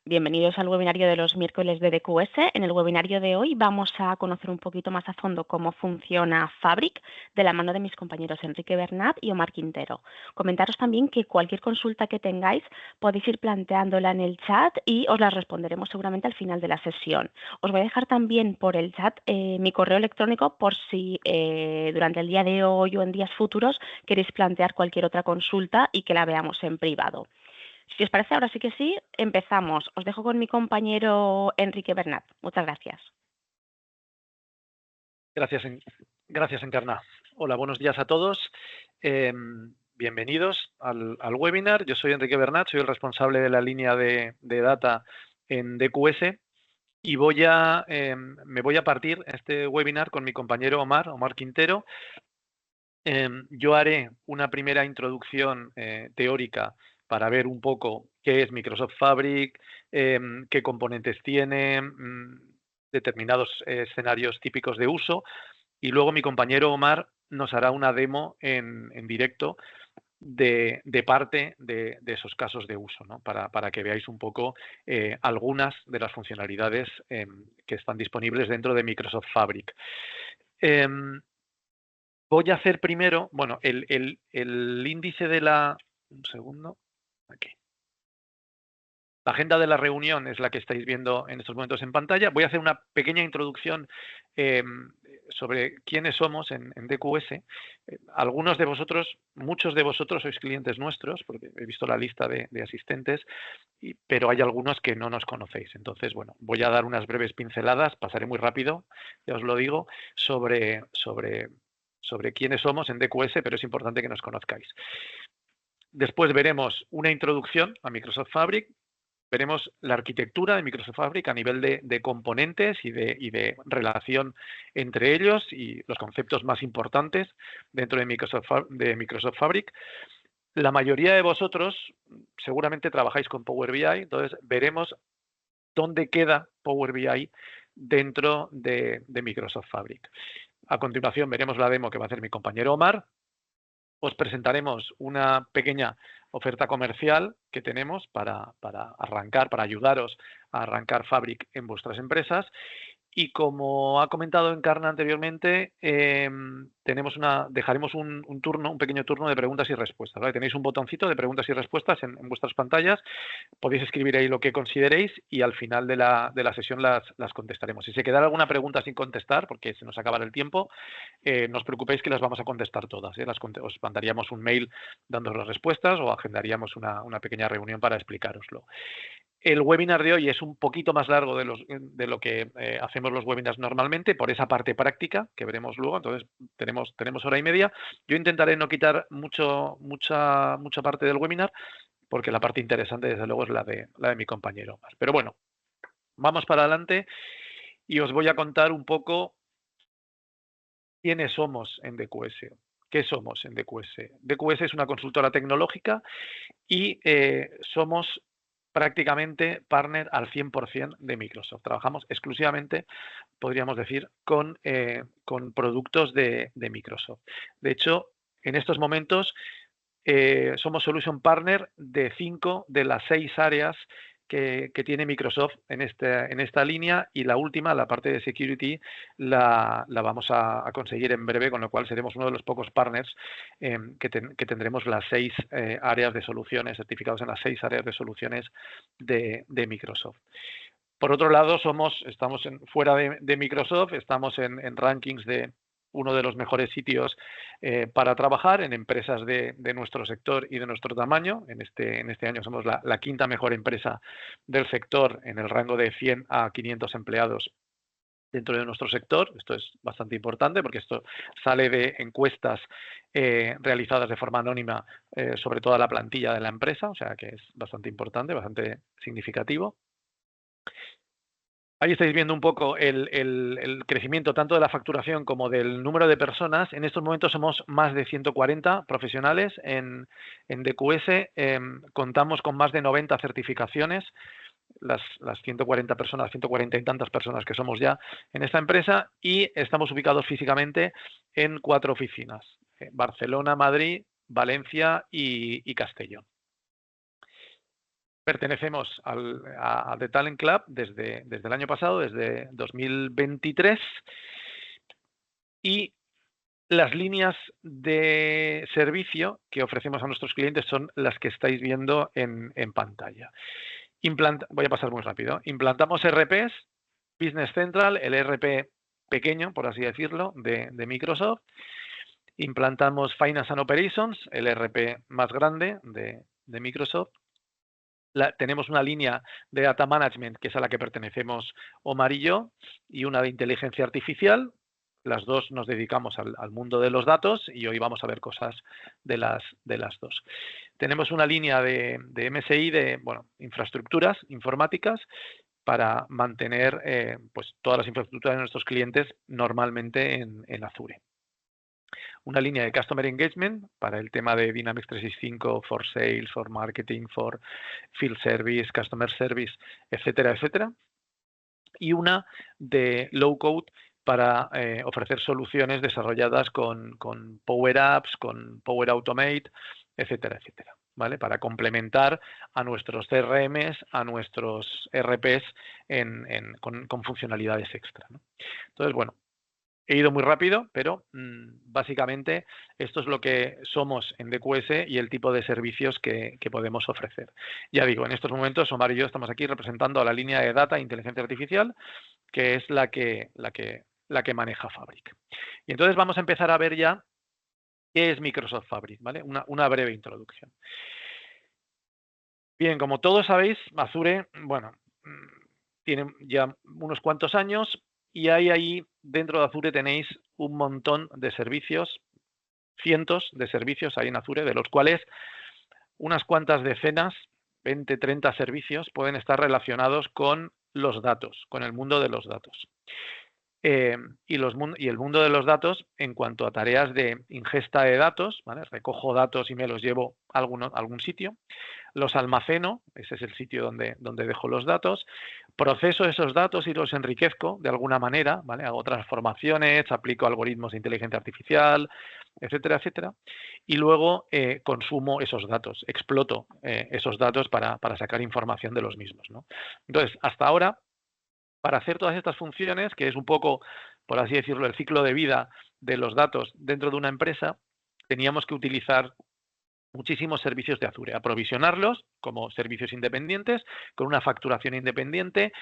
Bienvenidos al webinario de los miércoles de DQS. En el webinario de hoy vamos a conocer un poquito más a fondo cómo funciona Fabric de la mano de mis compañeros Enrique Bernat y Omar Quintero. Comentaros también que cualquier consulta que tengáis podéis ir planteándola en el chat y os la responderemos seguramente al final de la sesión. Os voy a dejar también por el chat mi correo electrónico por si durante el día de hoy o en días futuros queréis plantear cualquier otra consulta y que la veamos en privado. Si os parece, ahora sí que sí, empezamos. Os dejo con mi compañero Enrique Bernat. Muchas gracias. Gracias, Encarna. Hola, buenos días a todos. Bienvenidos al webinar. Yo soy Enrique Bernat, soy el responsable de la línea de data en DQS y me voy a partir este webinar con mi compañero Omar Quintero. Yo haré una primera introducción teórica para ver un poco qué es Microsoft Fabric, qué componentes tiene, determinados escenarios típicos de uso, y luego mi compañero Omar nos hará una demo en directo de parte de esos casos de uso, ¿no? Para que veáis un poco algunas de las funcionalidades que están disponibles dentro de Microsoft Fabric. Voy a hacer primero, bueno, el índice de la... Un segundo. Aquí. La agenda de la reunión es la que estáis viendo en estos momentos en pantalla. Voy a hacer una pequeña introducción sobre quiénes somos en DQS. Algunos de vosotros, muchos de vosotros sois clientes nuestros, porque he visto la lista de asistentes, pero hay algunos que no nos conocéis. Entonces, bueno, voy a dar unas breves pinceladas, pasaré muy rápido, ya os lo digo, sobre quiénes somos en DQS, pero es importante que nos conozcáis. Después veremos una introducción a Microsoft Fabric, veremos la arquitectura de Microsoft Fabric a nivel de componentes y de relación entre ellos y los conceptos más importantes dentro de Microsoft Fabric. La mayoría de vosotros seguramente trabajáis con Power BI, entonces veremos dónde queda Power BI dentro de Microsoft Fabric. A continuación veremos la demo que va a hacer mi compañero Omar. Os presentaremos una pequeña oferta comercial que tenemos para arrancar, para ayudaros a arrancar Fabric en vuestras empresas. Y como ha comentado Encarna anteriormente, dejaremos un pequeño turno de preguntas y respuestas, ¿vale? Tenéis un botoncito de preguntas y respuestas en vuestras pantallas. Podéis escribir ahí lo que consideréis y al final de la sesión las contestaremos. Si se quedara alguna pregunta sin contestar, porque se nos acaba el tiempo, no os preocupéis que las vamos a contestar todas. Os mandaríamos un mail dándoos las respuestas o agendaríamos una pequeña reunión para explicároslo. El webinar de hoy es un poquito más largo de lo que hacemos los webinars normalmente, por esa parte práctica que veremos luego. Entonces, tenemos hora y media. Yo intentaré no quitar mucha parte del webinar, porque la parte interesante, desde luego, es la de mi compañero. Pero bueno, vamos para adelante y os voy a contar un poco quiénes somos en DQS. ¿Qué somos en DQS? DQS es una consultora tecnológica y somos prácticamente partner al 100% de Microsoft. Trabajamos exclusivamente, podríamos decir, con productos de Microsoft. De hecho, en estos momentos somos Solution Partner de 5 de las 6 áreas que tiene Microsoft en esta línea, y la última, la parte de Security, la vamos a conseguir en breve, con lo cual seremos uno de los pocos partners que tendremos las 6 áreas de soluciones, certificados en las 6 áreas de soluciones de Microsoft. Por otro lado, estamos fuera de Microsoft, estamos en rankings de uno de los mejores sitios para trabajar en empresas de nuestro sector y de nuestro tamaño. En este año somos la quinta mejor empresa del sector en el rango de 100 a 500 empleados dentro de nuestro sector. Esto es bastante importante porque esto sale de encuestas realizadas de forma anónima sobre toda la plantilla de la empresa, o sea que es bastante importante, bastante significativo. Ahí estáis viendo un poco el crecimiento tanto de la facturación como del número de personas. En estos momentos somos más de 140 profesionales en DQS. Contamos con más de 90 certificaciones. Las 140 personas, 140 y tantas personas que somos ya en esta empresa, y estamos ubicados físicamente en 4 oficinas: Barcelona, Madrid, Valencia y Castellón. Pertenecemos a The Talent Club desde el año pasado, desde 2023, y las líneas de servicio que ofrecemos a nuestros clientes son las que estáis viendo en pantalla. Voy a pasar muy rápido. Implantamos ERPs, Business Central, el ERP pequeño, por así decirlo, de Microsoft. Implantamos Finance and Operations, el ERP más grande de Microsoft. Tenemos una línea de Data Management, que es a la que pertenecemos Omar y yo, y una de Inteligencia Artificial. Las dos nos dedicamos al mundo de los datos y hoy vamos a ver cosas de las dos. Tenemos una línea de MSI, de infraestructuras informáticas, para mantener pues todas las infraestructuras de nuestros clientes normalmente en Azure. Una línea de Customer Engagement para el tema de Dynamics 365, for Sales, for Marketing, for Field Service, Customer Service, etcétera, etcétera. Y una de Low Code para ofrecer soluciones desarrolladas con Power Apps, con Power Automate, etcétera, etcétera, ¿vale? Para complementar a nuestros CRMs, a nuestros RPs con funcionalidades extra, ¿no? Entonces, bueno, he ido muy rápido, pero básicamente esto es lo que somos en DQS y el tipo de servicios que podemos ofrecer. Ya digo, en estos momentos Omar y yo estamos aquí representando a la línea de Data e Inteligencia Artificial, que es la que maneja Fabric. Y entonces vamos a empezar a ver ya qué es Microsoft Fabric, ¿vale? Una breve introducción. Bien, como todos sabéis, Azure, tiene ya unos cuantos años y ahí dentro de Azure tenéis un montón de servicios, cientos de servicios hay en Azure, de los cuales unas cuantas decenas, 20, 30 servicios pueden estar relacionados con los datos, con el mundo de los datos. Y el mundo de los datos en cuanto a tareas de ingesta de datos, ¿vale? Recojo datos y me los llevo a algún sitio, los almaceno, ese es el sitio donde dejo los datos, proceso esos datos y los enriquezco de alguna manera, ¿vale? Hago transformaciones, aplico algoritmos de inteligencia artificial, etcétera, etcétera, y luego consumo esos datos, exploto esos datos para sacar información de los mismos, ¿no? Entonces, hasta ahora, para hacer todas estas funciones, que es un poco, por así decirlo, el ciclo de vida de los datos dentro de una empresa, teníamos que utilizar muchísimos servicios de Azure, aprovisionarlos como servicios independientes, con una facturación independiente,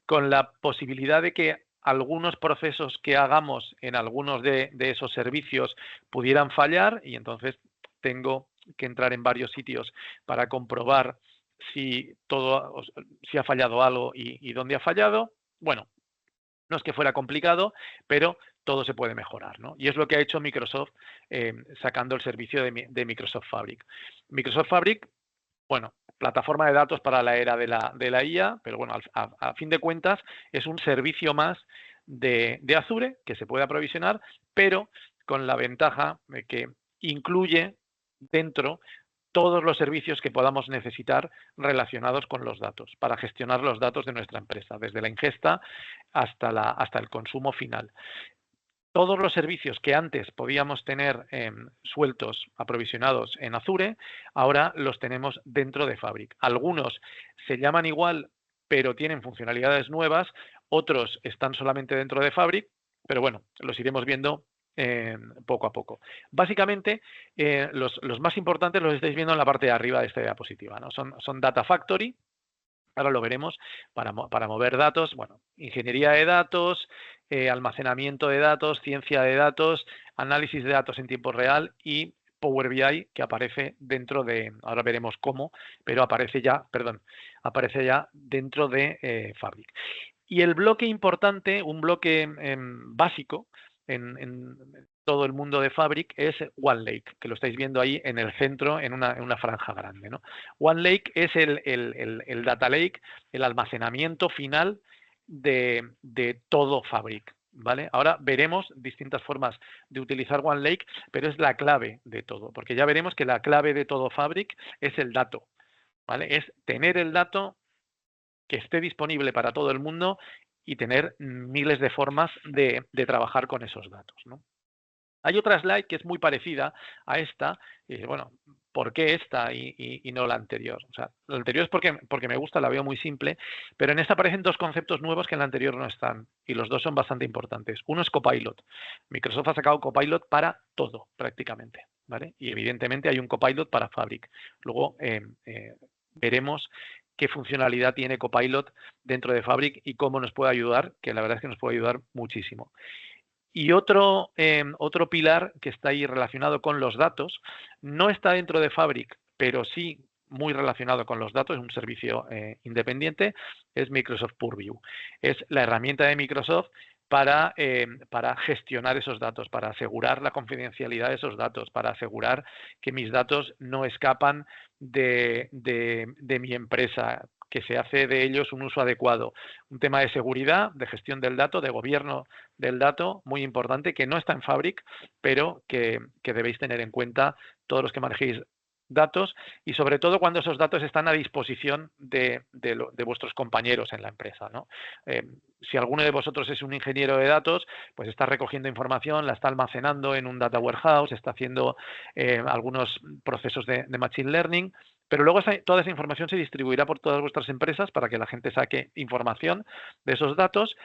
con la posibilidad de que algunos procesos que hagamos en algunos de esos servicios pudieran fallar y entonces tengo que entrar en varios sitios para comprobar si ha fallado algo y dónde ha fallado. Bueno, no es que fuera complicado, pero todo se puede mejorar, ¿no? Y es lo que ha hecho Microsoft sacando el servicio de Microsoft Fabric. Microsoft Fabric, plataforma de datos para la era de la IA, pero bueno, a fin de cuentas es un servicio más de Azure que se puede aprovisionar, pero con la ventaja de que incluye dentro todos los servicios que podamos necesitar relacionados con los datos, para gestionar los datos de nuestra empresa, desde la ingesta hasta el consumo final. Todos los servicios que antes podíamos tener sueltos, aprovisionados en Azure, ahora los tenemos dentro de Fabric. Algunos se llaman igual, pero tienen funcionalidades nuevas, otros están solamente dentro de Fabric, pero bueno, los iremos viendo poco a poco. Básicamente, los más importantes los estáis viendo en la parte de arriba de esta diapositiva, ¿no? Son Data Factory, ahora lo veremos, para mover datos, ingeniería de datos, almacenamiento de datos, ciencia de datos, análisis de datos en tiempo real y Power BI, que aparece dentro de, ahora veremos cómo, pero aparece ya dentro de Fabric. Y el bloque importante, un bloque básico, en todo el mundo de Fabric es OneLake, que lo estáis viendo ahí en el centro, en una franja grande, ¿no? OneLake es el data lake, el almacenamiento final de todo Fabric, ¿vale? Ahora veremos distintas formas de utilizar OneLake, pero es la clave de todo, porque ya veremos que la clave de todo Fabric es el dato, ¿vale? Es tener el dato que esté disponible para todo el mundo y tener miles de formas de trabajar con esos datos, ¿no? Hay otra slide que es muy parecida a esta, ¿por qué esta y no la anterior? O sea, la anterior es porque me gusta, la veo muy simple, pero en esta aparecen dos conceptos nuevos que en la anterior no están, y los dos son bastante importantes. Uno es Copilot. Microsoft ha sacado Copilot para todo, prácticamente, ¿vale? Y evidentemente hay un Copilot para Fabric. Luego veremos qué funcionalidad tiene Copilot dentro de Fabric y cómo nos puede ayudar, que la verdad es que nos puede ayudar muchísimo. Y otro pilar que está ahí relacionado con los datos, no está dentro de Fabric, pero sí muy relacionado con los datos, es un servicio independiente, es Microsoft Purview. Es la herramienta de Microsoft para gestionar esos datos, para asegurar la confidencialidad de esos datos, para asegurar que mis datos no escapan de mi empresa, que se hace de ellos un uso adecuado. Un tema de seguridad, de gestión del dato, de gobierno del dato, muy importante, que no está en Fabric, pero que debéis tener en cuenta todos los que manejéis datos y sobre todo cuando esos datos están a disposición de vuestros compañeros en la empresa, ¿no? Si alguno de vosotros es un ingeniero de datos, pues está recogiendo información, la está almacenando en un data warehouse, está haciendo algunos procesos de machine learning, pero luego toda esa información se distribuirá por todas vuestras empresas para que la gente saque información de esos datos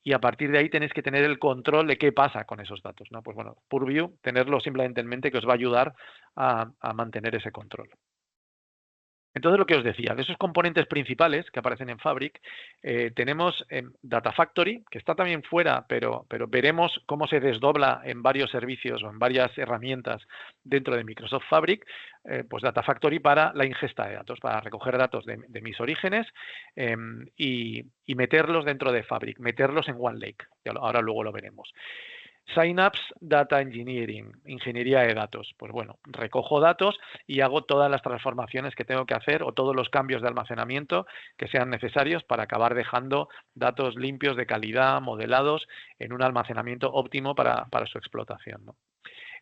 y a partir de ahí tenéis que tener el control de qué pasa con esos datos, ¿no? Pues bueno, Purview, tenerlo simplemente en mente que os va a ayudar a mantener ese control. Entonces, lo que os decía, de esos componentes principales que aparecen en Fabric, tenemos Data Factory, que está también fuera, pero veremos cómo se desdobla en varios servicios o en varias herramientas dentro de Microsoft Fabric, pues Data Factory para la ingesta de datos, para recoger datos de mis orígenes y meterlos dentro de Fabric, meterlos en OneLake. Ahora luego lo veremos. Synapse Data Engineering, ingeniería de datos. Pues bueno, recojo datos y hago todas las transformaciones que tengo que hacer o todos los cambios de almacenamiento que sean necesarios para acabar dejando datos limpios, de calidad, modelados, en un almacenamiento óptimo para su explotación, ¿no?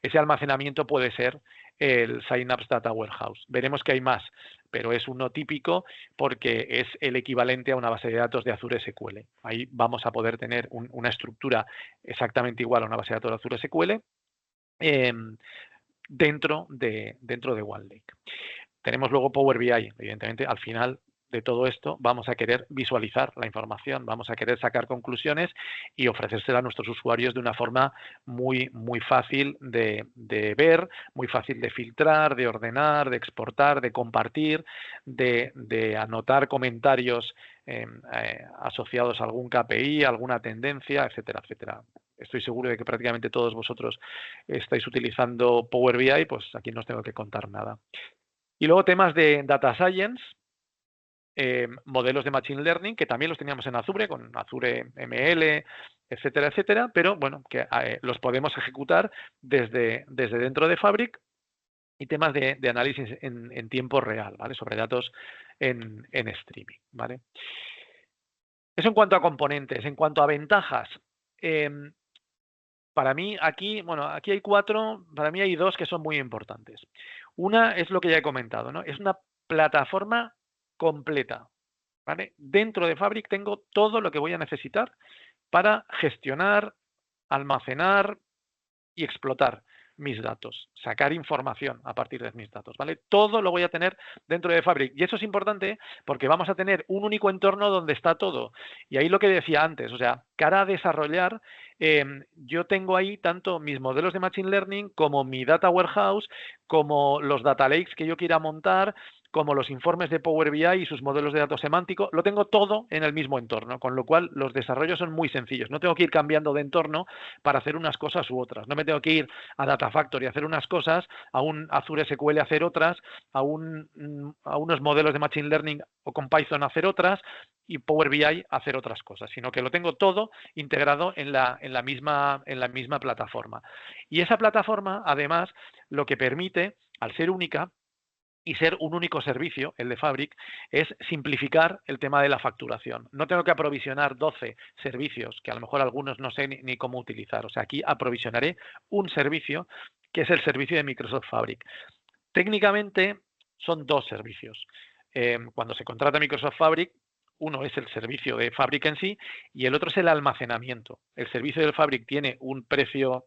Ese almacenamiento puede ser el Synapse Data Warehouse. Veremos que hay más, pero es uno típico porque es el equivalente a una base de datos de Azure SQL. Ahí vamos a poder tener una estructura exactamente igual a una base de datos de Azure SQL dentro de OneLake. Tenemos luego Power BI, evidentemente, al final de todo esto vamos a querer visualizar la información, vamos a querer sacar conclusiones y ofrecérsela a nuestros usuarios de una forma muy, muy fácil de ver, muy fácil de filtrar, de ordenar, de exportar, de compartir, de anotar comentarios asociados a algún KPI, alguna tendencia, etcétera, etcétera. Estoy seguro de que prácticamente todos vosotros estáis utilizando Power BI, pues aquí no os tengo que contar nada. Y luego temas de Data Science, modelos de Machine Learning, que también los teníamos en Azure, con Azure ML, etcétera, etcétera, pero bueno, que los podemos ejecutar desde dentro de Fabric y temas de análisis en tiempo real, ¿vale? Sobre datos en streaming, ¿vale? Eso en cuanto a componentes. En cuanto a ventajas, para mí aquí hay 4, para mí hay 2 que son muy importantes. Una es lo que ya he comentado, ¿no? Es una plataforma completa, ¿vale? Dentro de Fabric tengo todo lo que voy a necesitar para gestionar, almacenar y explotar mis datos, sacar información a partir de mis datos, ¿vale? Todo lo voy a tener dentro de Fabric. Y eso es importante porque vamos a tener un único entorno donde está todo. Y ahí lo que decía antes, o sea, cara a desarrollar, yo tengo ahí tanto mis modelos de Machine Learning como mi Data Warehouse, como los Data Lakes que yo quiera montar, como los informes de Power BI y sus modelos de datos semánticos, lo tengo todo en el mismo entorno, con lo cual los desarrollos son muy sencillos. No tengo que ir cambiando de entorno para hacer unas cosas u otras. No me tengo que ir a Data Factory a hacer unas cosas, a un Azure SQL a hacer otras, a unos modelos de Machine Learning o con Python a hacer otras y Power BI a hacer otras cosas, sino que lo tengo todo integrado en la misma plataforma. Y esa plataforma, además, lo que permite, al ser única, y ser un único servicio, el de Fabric, es simplificar el tema de la facturación. No tengo que aprovisionar 12 servicios, que a lo mejor algunos no sé ni cómo utilizar. O sea, aquí aprovisionaré un servicio, que es el servicio de Microsoft Fabric. Técnicamente son 2 servicios. Cuando se contrata Microsoft Fabric, uno es el servicio de Fabric en sí y el otro es el almacenamiento. El servicio del Fabric tiene un precio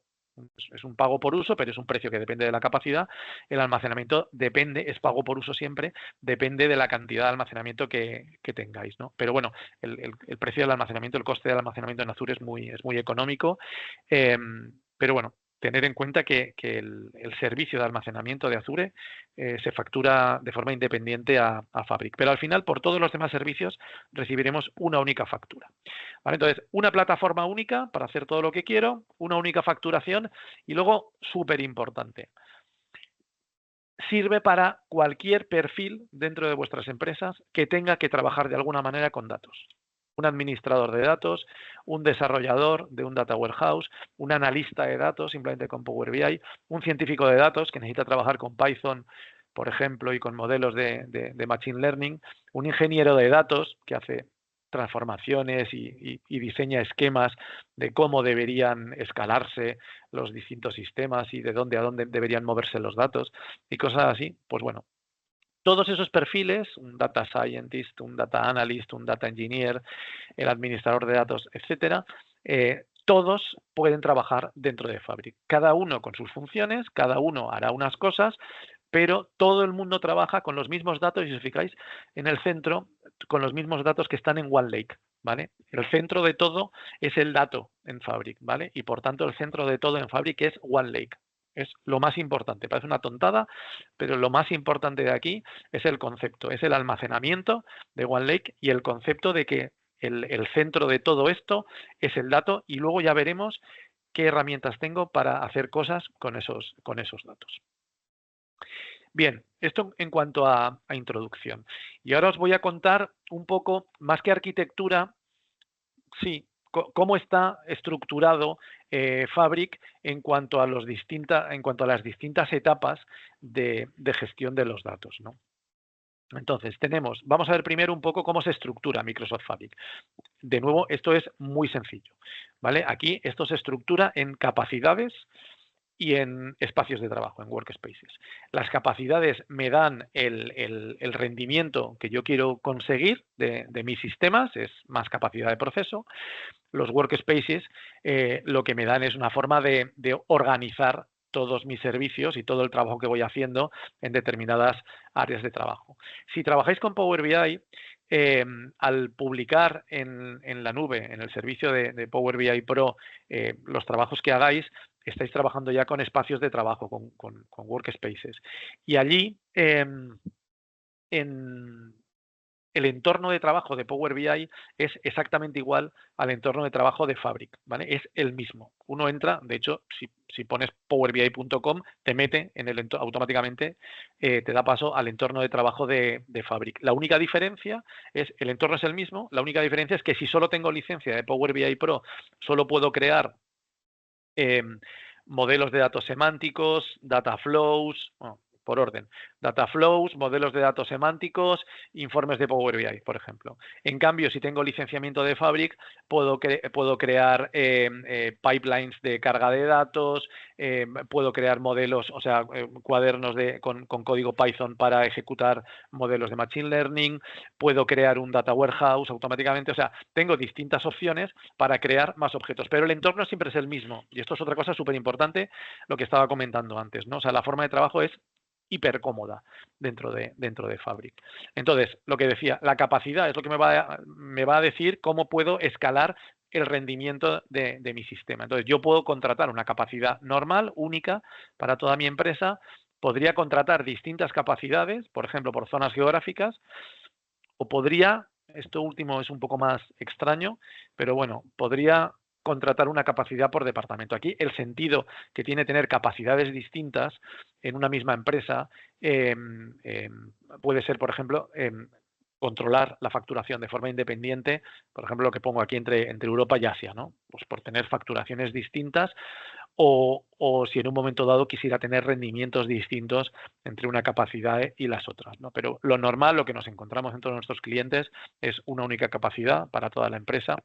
Es un pago por uso, pero es un precio que depende de la capacidad. El almacenamiento es pago por uso siempre, depende de la cantidad de almacenamiento que tengáis, ¿no? Pero bueno, el precio del almacenamiento, el coste del almacenamiento en Azure es muy económico, pero bueno, tener en cuenta que el servicio de almacenamiento de Azure se factura de forma independiente a Fabric, pero al final por todos los demás servicios recibiremos una única factura. ¿Vale? Entonces, una plataforma única para hacer todo lo que quiero, una única facturación y luego, súper importante, sirve para cualquier perfil dentro de vuestras empresas que tenga que trabajar de alguna manera con datos. Un administrador de datos, un desarrollador de un data warehouse, un analista de datos simplemente con Power BI, un científico de datos que necesita trabajar con Python, por ejemplo, y con modelos de Machine Learning, un ingeniero de datos que hace transformaciones y diseña esquemas de cómo deberían escalarse los distintos sistemas y de dónde a dónde deberían moverse los datos y cosas así. Pues bueno, todos esos perfiles, un data scientist, un data analyst, un data engineer, el administrador de datos, etcétera, todos pueden trabajar dentro de Fabric. Cada uno con sus funciones, cada uno hará unas cosas, pero todo el mundo trabaja con los mismos datos, y si os fijáis, en el centro, con los mismos datos que están en OneLake, ¿vale? El centro de todo es el dato en Fabric, ¿vale? Y por tanto el centro de todo en Fabric es OneLake. Es lo más importante, parece una tontada, pero lo más importante de aquí es el concepto, es el almacenamiento de OneLake y el concepto de que el centro de todo esto es el dato y luego ya veremos qué herramientas tengo para hacer cosas con esos datos. Bien, esto en cuanto a introducción. Y ahora os voy a contar un poco, más que arquitectura, sí, cómo está estructurado Fabric en cuanto a las distintas etapas de gestión de los datos, ¿no? Entonces, vamos a ver primero un poco cómo se estructura Microsoft Fabric. De nuevo, esto es muy sencillo, ¿vale? Aquí esto se estructura en capacidades y en espacios de trabajo, en workspaces. Las capacidades me dan el rendimiento que yo quiero conseguir de mis sistemas, es más capacidad de proceso. Los workspaces lo que me dan es una forma de organizar todos mis servicios y todo el trabajo que voy haciendo en determinadas áreas de trabajo. Si trabajáis con Power BI, al publicar en la nube, en el servicio de Power BI Pro, los trabajos que hagáis, estáis trabajando ya con espacios de trabajo, con workspaces. Y allí, en el entorno de trabajo de Power BI es exactamente igual al entorno de trabajo de Fabric, ¿vale? Es el mismo. Uno entra, de hecho, si pones powerbi.com, te mete en el automáticamente, te da paso al entorno de trabajo de Fabric. La única diferencia el entorno es el mismo, la única diferencia es que si solo tengo licencia de Power BI Pro, solo puedo crear modelos de datos semánticos, data flows, por orden, data flows, modelos de datos semánticos, informes de Power BI, por ejemplo. En cambio, si tengo licenciamiento de Fabric, puedo crear pipelines de carga de datos, puedo crear modelos, o sea, cuadernos con código Python para ejecutar modelos de Machine Learning, puedo crear un data warehouse automáticamente, o sea, tengo distintas opciones para crear más objetos, pero el entorno siempre es el mismo. Y esto es otra cosa súper importante, lo que estaba comentando antes, ¿no? O sea, la forma de trabajo es hiper cómoda dentro de Fabric. Entonces, lo que decía, la capacidad es lo que me va a decir cómo puedo escalar el rendimiento de mi sistema. Entonces, yo puedo contratar una capacidad normal, única, para toda mi empresa. Podría contratar distintas capacidades, por ejemplo, por zonas geográficas, o podría, esto último es un poco más extraño, pero bueno, podría contratar una capacidad por departamento. Aquí el sentido que tiene tener capacidades distintas en una misma empresa puede ser, por ejemplo, controlar la facturación de forma independiente, por ejemplo, lo que pongo aquí entre Europa y Asia, ¿no? Pues por tener facturaciones distintas o si en un momento dado quisiera tener rendimientos distintos entre una capacidad y las otras, ¿no? Pero lo normal, lo que nos encontramos en todos nuestros clientes es una única capacidad para toda la empresa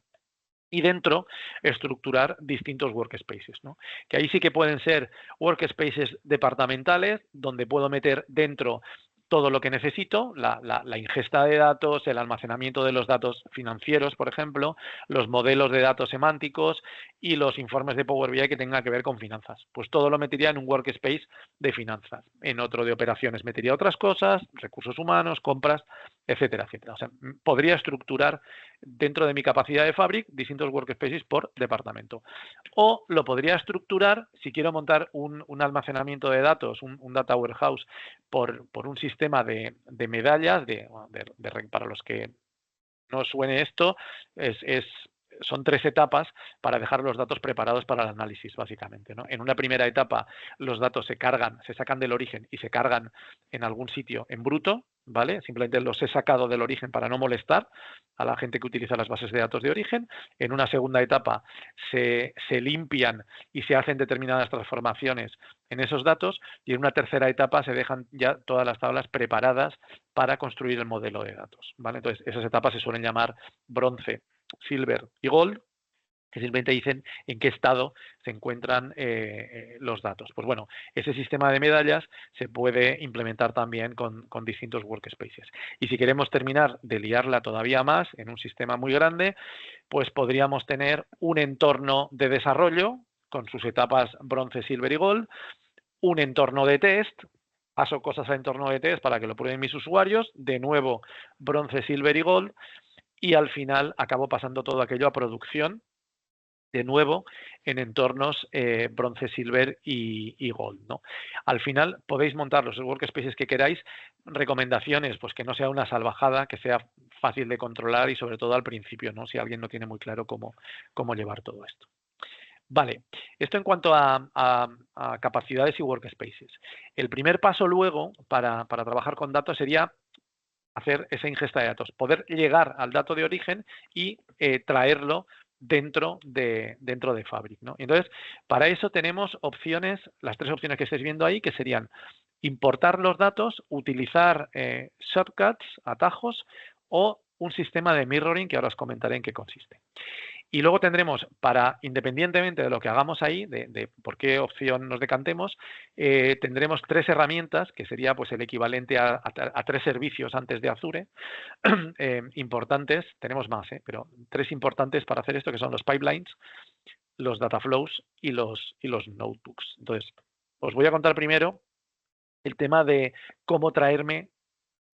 y dentro estructurar distintos workspaces, ¿no? Que ahí sí que pueden ser workspaces departamentales, donde puedo meter dentro todo lo que necesito, la ingesta de datos, el almacenamiento de los datos financieros, por ejemplo, los modelos de datos semánticos y los informes de Power BI que tengan que ver con finanzas. Pues todo lo metería en un workspace de finanzas. En otro de operaciones metería otras cosas, recursos humanos, compras, etcétera, etcétera. O sea, podría estructurar dentro de mi capacidad de Fabric distintos workspaces por departamento. O lo podría estructurar, si quiero montar un almacenamiento de datos, un data warehouse, por un sistema de medallas, para los que no suene esto, son 3 etapas para dejar los datos preparados para el análisis, básicamente, ¿no? En una primera etapa, los datos se sacan del origen y se cargan en algún sitio en bruto, ¿vale? Simplemente los he sacado del origen para no molestar a la gente que utiliza las bases de datos de origen. En una segunda etapa se limpian y se hacen determinadas transformaciones en esos datos, y en una tercera etapa se dejan ya todas las tablas preparadas para construir el modelo de datos, ¿vale? Entonces, esas etapas se suelen llamar bronce, silver y gold, que simplemente dicen en qué estado se encuentran los datos. Pues bueno, ese sistema de medallas se puede implementar también con distintos workspaces. Y si queremos terminar de liarla todavía más en un sistema muy grande, pues podríamos tener un entorno de desarrollo con sus etapas bronce, silver y gold, un entorno de test, paso cosas al entorno de test para que lo prueben mis usuarios, de nuevo bronce, silver y gold, y al final acabo pasando todo aquello a producción, de nuevo en entornos bronce, silver y gold, ¿no? Al final podéis montar los workspaces que queráis. Recomendaciones, pues que no sea una salvajada, que sea fácil de controlar y sobre todo al principio, ¿no? Si alguien no tiene muy claro cómo llevar todo esto. Vale, esto en cuanto a capacidades y workspaces. El primer paso luego para trabajar con datos sería hacer esa ingesta de datos, poder llegar al dato de origen y traerlo dentro de Fabric, ¿no? Entonces, para eso tenemos opciones, las 3 opciones que estáis viendo ahí, que serían importar los datos, utilizar shortcuts, atajos, o un sistema de mirroring que ahora os comentaré en qué consiste. Y luego tendremos, independientemente de lo que hagamos ahí, de por qué opción nos decantemos, tendremos 3 herramientas, que sería pues el equivalente a 3 servicios antes de Azure, importantes. Tenemos más, pero 3 importantes para hacer esto, que son los pipelines, los data flows y los notebooks. Entonces, os voy a contar primero el tema de cómo traerme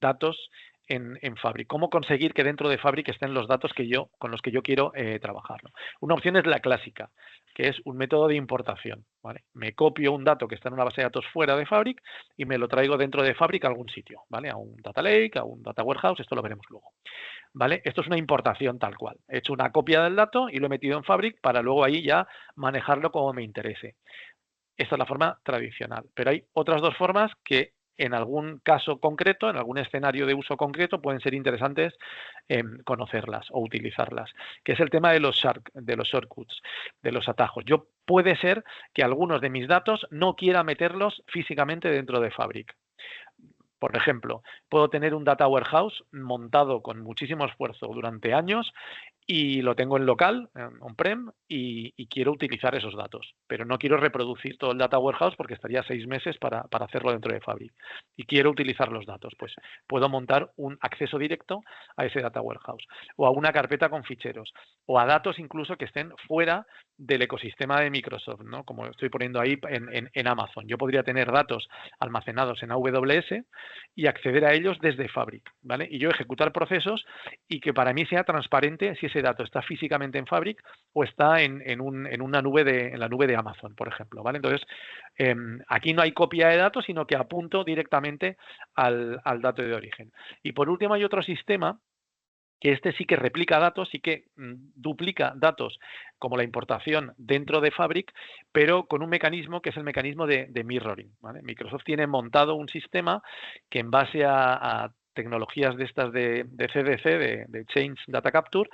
datos en Fabric, cómo conseguir que dentro de Fabric estén los datos con los que yo quiero trabajar, ¿no? Una opción es la clásica, que es un método de importación, ¿vale? Me copio un dato que está en una base de datos fuera de Fabric y me lo traigo dentro de Fabric a algún sitio, ¿vale? A un data lake, a un data warehouse, esto lo veremos luego, ¿vale? Esto es una importación tal cual. He hecho una copia del dato y lo he metido en Fabric para luego ahí ya manejarlo como me interese. Esta es la forma tradicional, pero hay otras 2 formas que en algún caso concreto, en algún escenario de uso concreto, pueden ser interesantes conocerlas o utilizarlas, que es el tema de los shortcuts, de los atajos. Puede ser que algunos de mis datos no quiera meterlos físicamente dentro de Fabric. Por ejemplo, puedo tener un data warehouse montado con muchísimo esfuerzo durante años y lo tengo en local, on-prem, y quiero utilizar esos datos, pero no quiero reproducir todo el data warehouse porque estaría 6 meses para hacerlo dentro de Fabric, y quiero utilizar los datos. Pues puedo montar un acceso directo a ese data warehouse, o a una carpeta con ficheros, o a datos incluso que estén fuera del ecosistema de Microsoft, ¿no? Como estoy poniendo ahí en Amazon. Yo podría tener datos almacenados en AWS y acceder a ellos desde Fabric, ¿vale? Y yo ejecutar procesos y que para mí sea transparente si ese dato está físicamente en Fabric o está en la nube de Amazon, por ejemplo, ¿vale? Entonces, aquí no hay copia de datos, sino que apunto directamente al dato de origen. Y por último hay otro sistema que este sí que replica datos, sí que duplica datos como la importación dentro de Fabric, pero con un mecanismo que es el mecanismo de mirroring, ¿vale? Microsoft tiene montado un sistema que en base a tecnologías de estas de CDC, de Change Data Capture,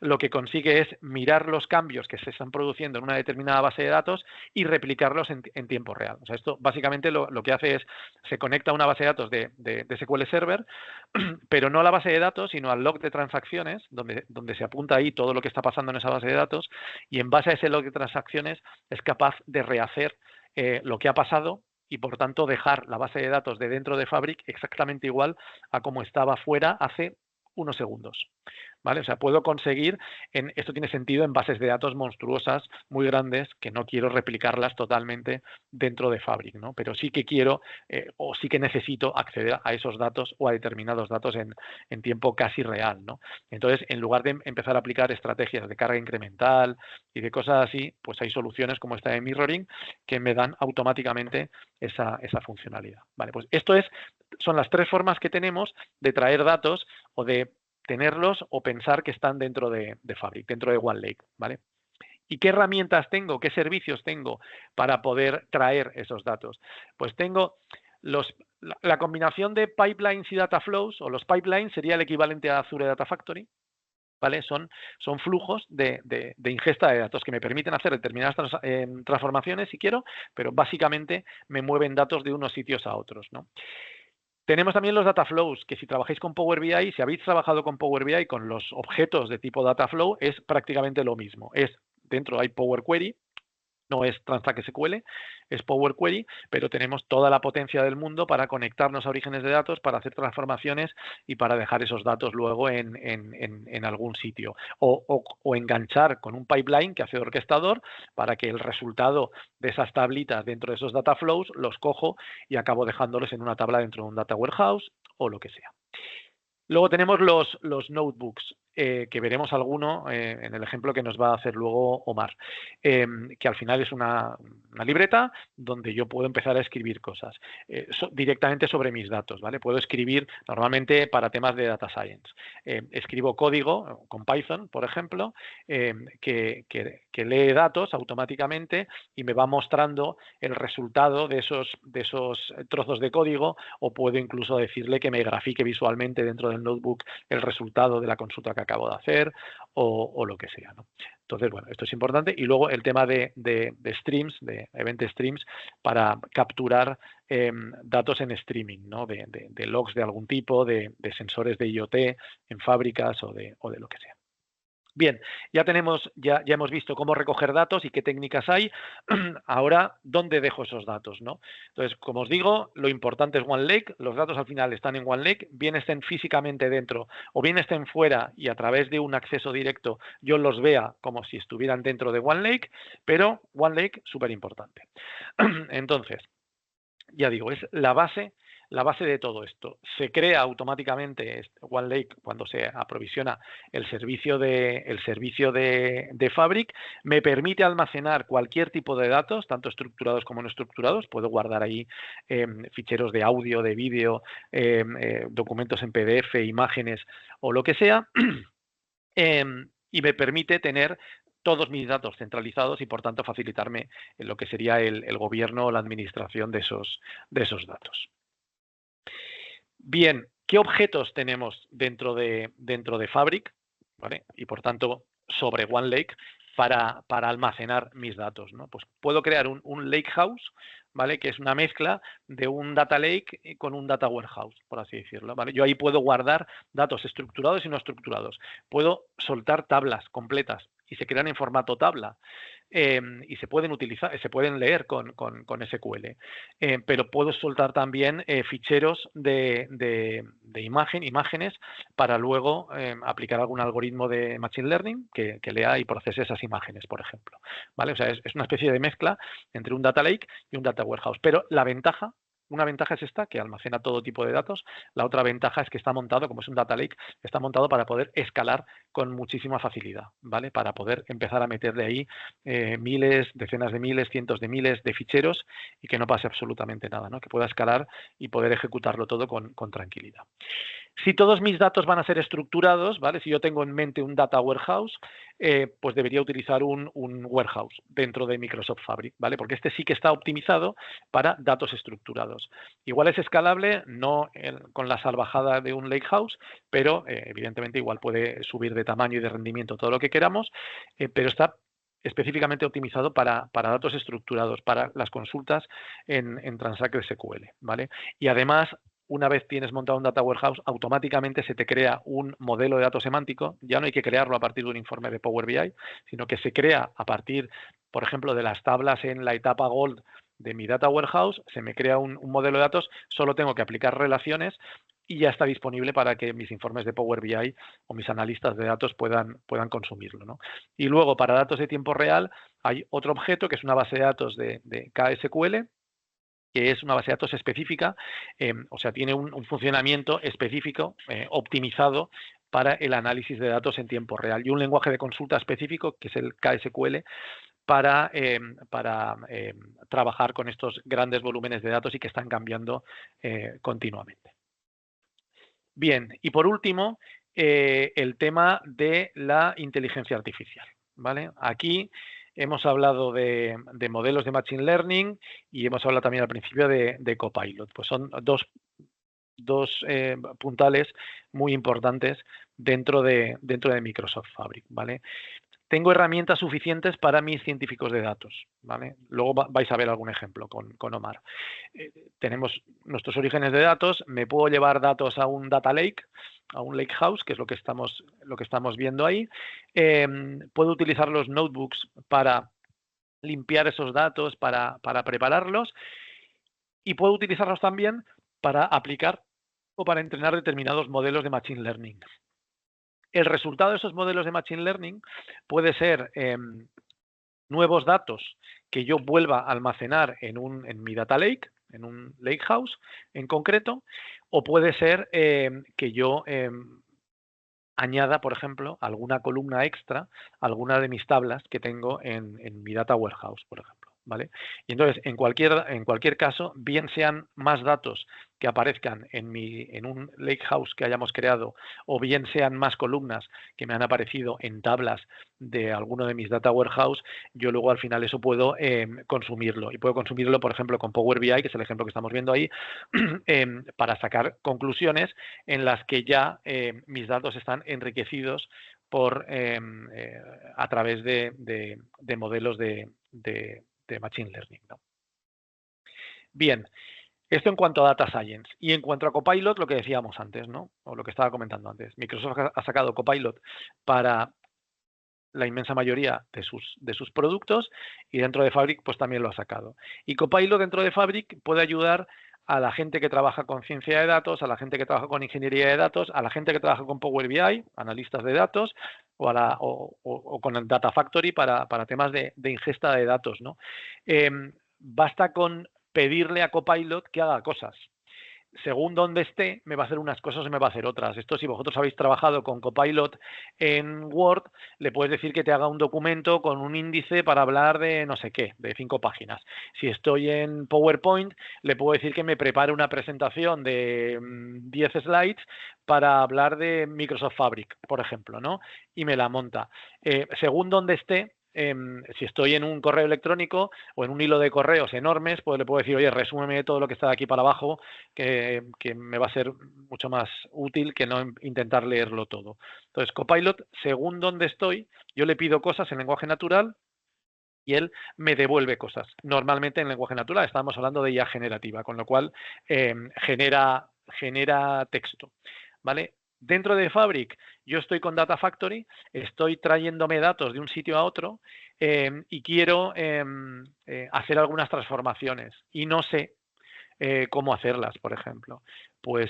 lo que consigue es mirar los cambios que se están produciendo en una determinada base de datos y replicarlos en tiempo real. O sea, esto básicamente lo que hace es, se conecta a una base de datos de SQL Server, pero no a la base de datos, sino al log de transacciones, donde se apunta ahí todo lo que está pasando en esa base de datos, y en base a ese log de transacciones es capaz de rehacer lo que ha pasado y por tanto dejar la base de datos de dentro de Fabric exactamente igual a como estaba fuera hace unos segundos. ¿Vale? O sea, puedo conseguir, esto tiene sentido en bases de datos monstruosas, muy grandes, que no quiero replicarlas totalmente dentro de Fabric, ¿no? Pero sí que quiero o sí que necesito acceder a esos datos o a determinados datos en tiempo casi real, ¿no? Entonces, en lugar de empezar a aplicar estrategias de carga incremental y de cosas así, pues hay soluciones como esta de mirroring que me dan automáticamente esa funcionalidad. Vale, pues son las 3 formas que tenemos de traer datos o de tenerlos o pensar que están dentro de Fabric, dentro de OneLake, ¿vale? ¿Y qué herramientas tengo, qué servicios tengo para poder traer esos datos? Pues tengo la combinación de pipelines y data flows, o los pipelines sería el equivalente a Azure Data Factory, ¿vale? Son flujos de ingesta de datos que me permiten hacer determinadas transformaciones si quiero, pero básicamente me mueven datos de unos sitios a otros, ¿no? Tenemos también los data flows, que si trabajáis con Power BI, si habéis trabajado con Power BI, con los objetos de tipo data flow, es prácticamente lo mismo. Dentro hay Power Query, no es Transact SQL, es Power Query, pero tenemos toda la potencia del mundo para conectarnos a orígenes de datos, para hacer transformaciones y para dejar esos datos luego en algún sitio. O enganchar con un pipeline que hace orquestador para que el resultado de esas tablitas dentro de esos data flows los cojo y acabo dejándolos en una tabla dentro de un data warehouse o lo que sea. Luego tenemos los notebooks, que veremos alguno en el ejemplo que nos va a hacer luego Omar, que al final es una libreta donde yo puedo empezar a escribir cosas directamente sobre mis datos, ¿vale? Puedo escribir normalmente para temas de data science. Escribo código con Python, por ejemplo, que lee datos automáticamente y me va mostrando el resultado de esos trozos de código, o puedo incluso decirle que me grafique visualmente dentro del notebook el resultado de la consulta que acabo de hacer o lo que sea, ¿no? Entonces, bueno, esto es importante. Y luego el tema de streams, de event streams, para capturar datos en streaming, ¿no? De logs de algún tipo, de sensores de IoT en fábricas o de lo que sea. Bien, ya hemos visto cómo recoger datos y qué técnicas hay. Ahora, ¿dónde dejo esos datos, no? Entonces, como os digo, lo importante es OneLake. Los datos al final están en OneLake, bien estén físicamente dentro o bien estén fuera y a través de un acceso directo yo los vea como si estuvieran dentro de OneLake, pero OneLake súper importante. Entonces, ya digo, es la base de todo esto. Se crea automáticamente OneLake cuando se aprovisiona el servicio de Fabric. Me permite almacenar cualquier tipo de datos, tanto estructurados como no estructurados. Puedo guardar ahí ficheros de audio, de vídeo, documentos en PDF, imágenes o lo que sea. Y me permite tener todos mis datos centralizados y, por tanto, facilitarme en lo que sería el gobierno o la administración de esos datos. Bien, ¿qué objetos tenemos dentro de Fabric? ¿Vale? Y, por tanto, sobre OneLake para almacenar mis datos, ¿no? Pues puedo crear un lakehouse, ¿vale? Que es una mezcla de un data lake con un data warehouse, por así decirlo, ¿vale? Yo ahí puedo guardar datos estructurados y no estructurados. Puedo soltar tablas completas y se crean en formato tabla. Y se pueden utilizar, se pueden leer con SQL, pero puedo soltar también ficheros de imágenes para luego aplicar algún algoritmo de Machine Learning que lea y procese esas imágenes, por ejemplo, ¿vale? O sea, es una especie de mezcla entre un data lake y un data warehouse, pero una ventaja es esta, que almacena todo tipo de datos. La otra ventaja es que está montado, como es un data lake, está montado para poder escalar con muchísima facilidad, ¿vale? Para poder empezar a meterle ahí miles, decenas de miles, cientos de miles de ficheros y que no pase absolutamente nada, ¿no? Que pueda escalar y poder ejecutarlo todo con tranquilidad. Si todos mis datos van a ser estructurados, ¿vale? Si yo tengo en mente un data warehouse, pues debería utilizar un warehouse dentro de Microsoft Fabric, ¿vale? Porque este sí que está optimizado para datos estructurados. Igual es escalable, no con la salvajada de un lakehouse, pero evidentemente igual puede subir de tamaño y de rendimiento todo lo que queramos, pero está específicamente optimizado para datos estructurados, para las consultas en Transact SQL, ¿vale? Y además, una vez tienes montado un data warehouse, automáticamente se te crea un modelo de datos semántico. Ya no hay que crearlo a partir de un informe de Power BI, sino que se crea a partir, por ejemplo, de las tablas en la etapa Gold de mi data warehouse, se me crea un modelo de datos, solo tengo que aplicar relaciones y ya está disponible para que mis informes de Power BI o mis analistas de datos puedan consumirlo, ¿no? Y luego, para datos de tiempo real, hay otro objeto que es una base de datos de KSQL, que es una base de datos específica, o sea, tiene un funcionamiento específico, optimizado para el análisis de datos en tiempo real y un lenguaje de consulta específico, que es el KSQL, para trabajar con estos grandes volúmenes de datos y que están cambiando continuamente. Bien, y por último, el tema de la inteligencia artificial, ¿vale? Aquí hemos hablado de modelos de Machine Learning y hemos hablado también al principio de Copilot. Pues son dos puntales muy importantes dentro de Microsoft Fabric, ¿vale? Tengo herramientas suficientes para mis científicos de datos, ¿vale? Luego vais a ver algún ejemplo con Omar. Tenemos nuestros orígenes de datos, me puedo llevar datos a un data lake, a un lake house, que es lo que estamos viendo ahí. Puedo utilizar los notebooks para limpiar esos datos, para prepararlos, y puedo utilizarlos también para aplicar o para entrenar determinados modelos de Machine Learning. El resultado de esos modelos de Machine Learning puede ser nuevos datos que yo vuelva a almacenar en mi data lake, en un lake house en concreto, o puede ser que yo añada, por ejemplo, alguna columna extra, alguna de mis tablas que tengo en mi data warehouse, por ejemplo, ¿vale? Y entonces, en cualquier caso, bien sean más datos que aparezcan en un lakehouse que hayamos creado, o bien sean más columnas que me han aparecido en tablas de alguno de mis data warehouse, yo luego al final eso puedo consumirlo. Y puedo consumirlo, por ejemplo, con Power BI, que es el ejemplo que estamos viendo ahí, para sacar conclusiones en las que ya mis datos están enriquecidos a través de modelos de Machine Learning, ¿no? Bien, esto en cuanto a Data Science. Y en cuanto a Copilot, lo que decíamos antes, ¿no? O lo que estaba comentando antes. Microsoft ha sacado Copilot para la inmensa mayoría de sus productos, y dentro de Fabric pues también lo ha sacado. Y Copilot dentro de Fabric puede ayudar a la gente que trabaja con ciencia de datos, a la gente que trabaja con ingeniería de datos, a la gente que trabaja con Power BI, analistas de datos, o con el Data Factory para temas de ingesta de datos, ¿no? Basta con pedirle a Copilot que haga cosas. Según donde esté, me va a hacer unas cosas y me va a hacer otras. Esto, si vosotros habéis trabajado con Copilot en Word, le puedes decir que te haga un documento con un índice para hablar de no sé qué, de 5 páginas. Si estoy en PowerPoint, le puedo decir que me prepare una presentación de 10 slides para hablar de Microsoft Fabric, por ejemplo, ¿no? Y me la monta. Según donde esté, si estoy en un correo electrónico o en un hilo de correos enormes, pues le puedo decir, oye, resúmeme todo lo que está de aquí para abajo, que me va a ser mucho más útil que no intentar leerlo todo. Entonces, Copilot, según donde estoy, yo le pido cosas en lenguaje natural y él me devuelve cosas. Normalmente en lenguaje natural, estamos hablando de IA generativa, con lo cual genera texto, ¿vale? Dentro de Fabric, yo estoy con Data Factory, estoy trayéndome datos de un sitio a otro y quiero hacer algunas transformaciones y no sé cómo hacerlas, por ejemplo. Pues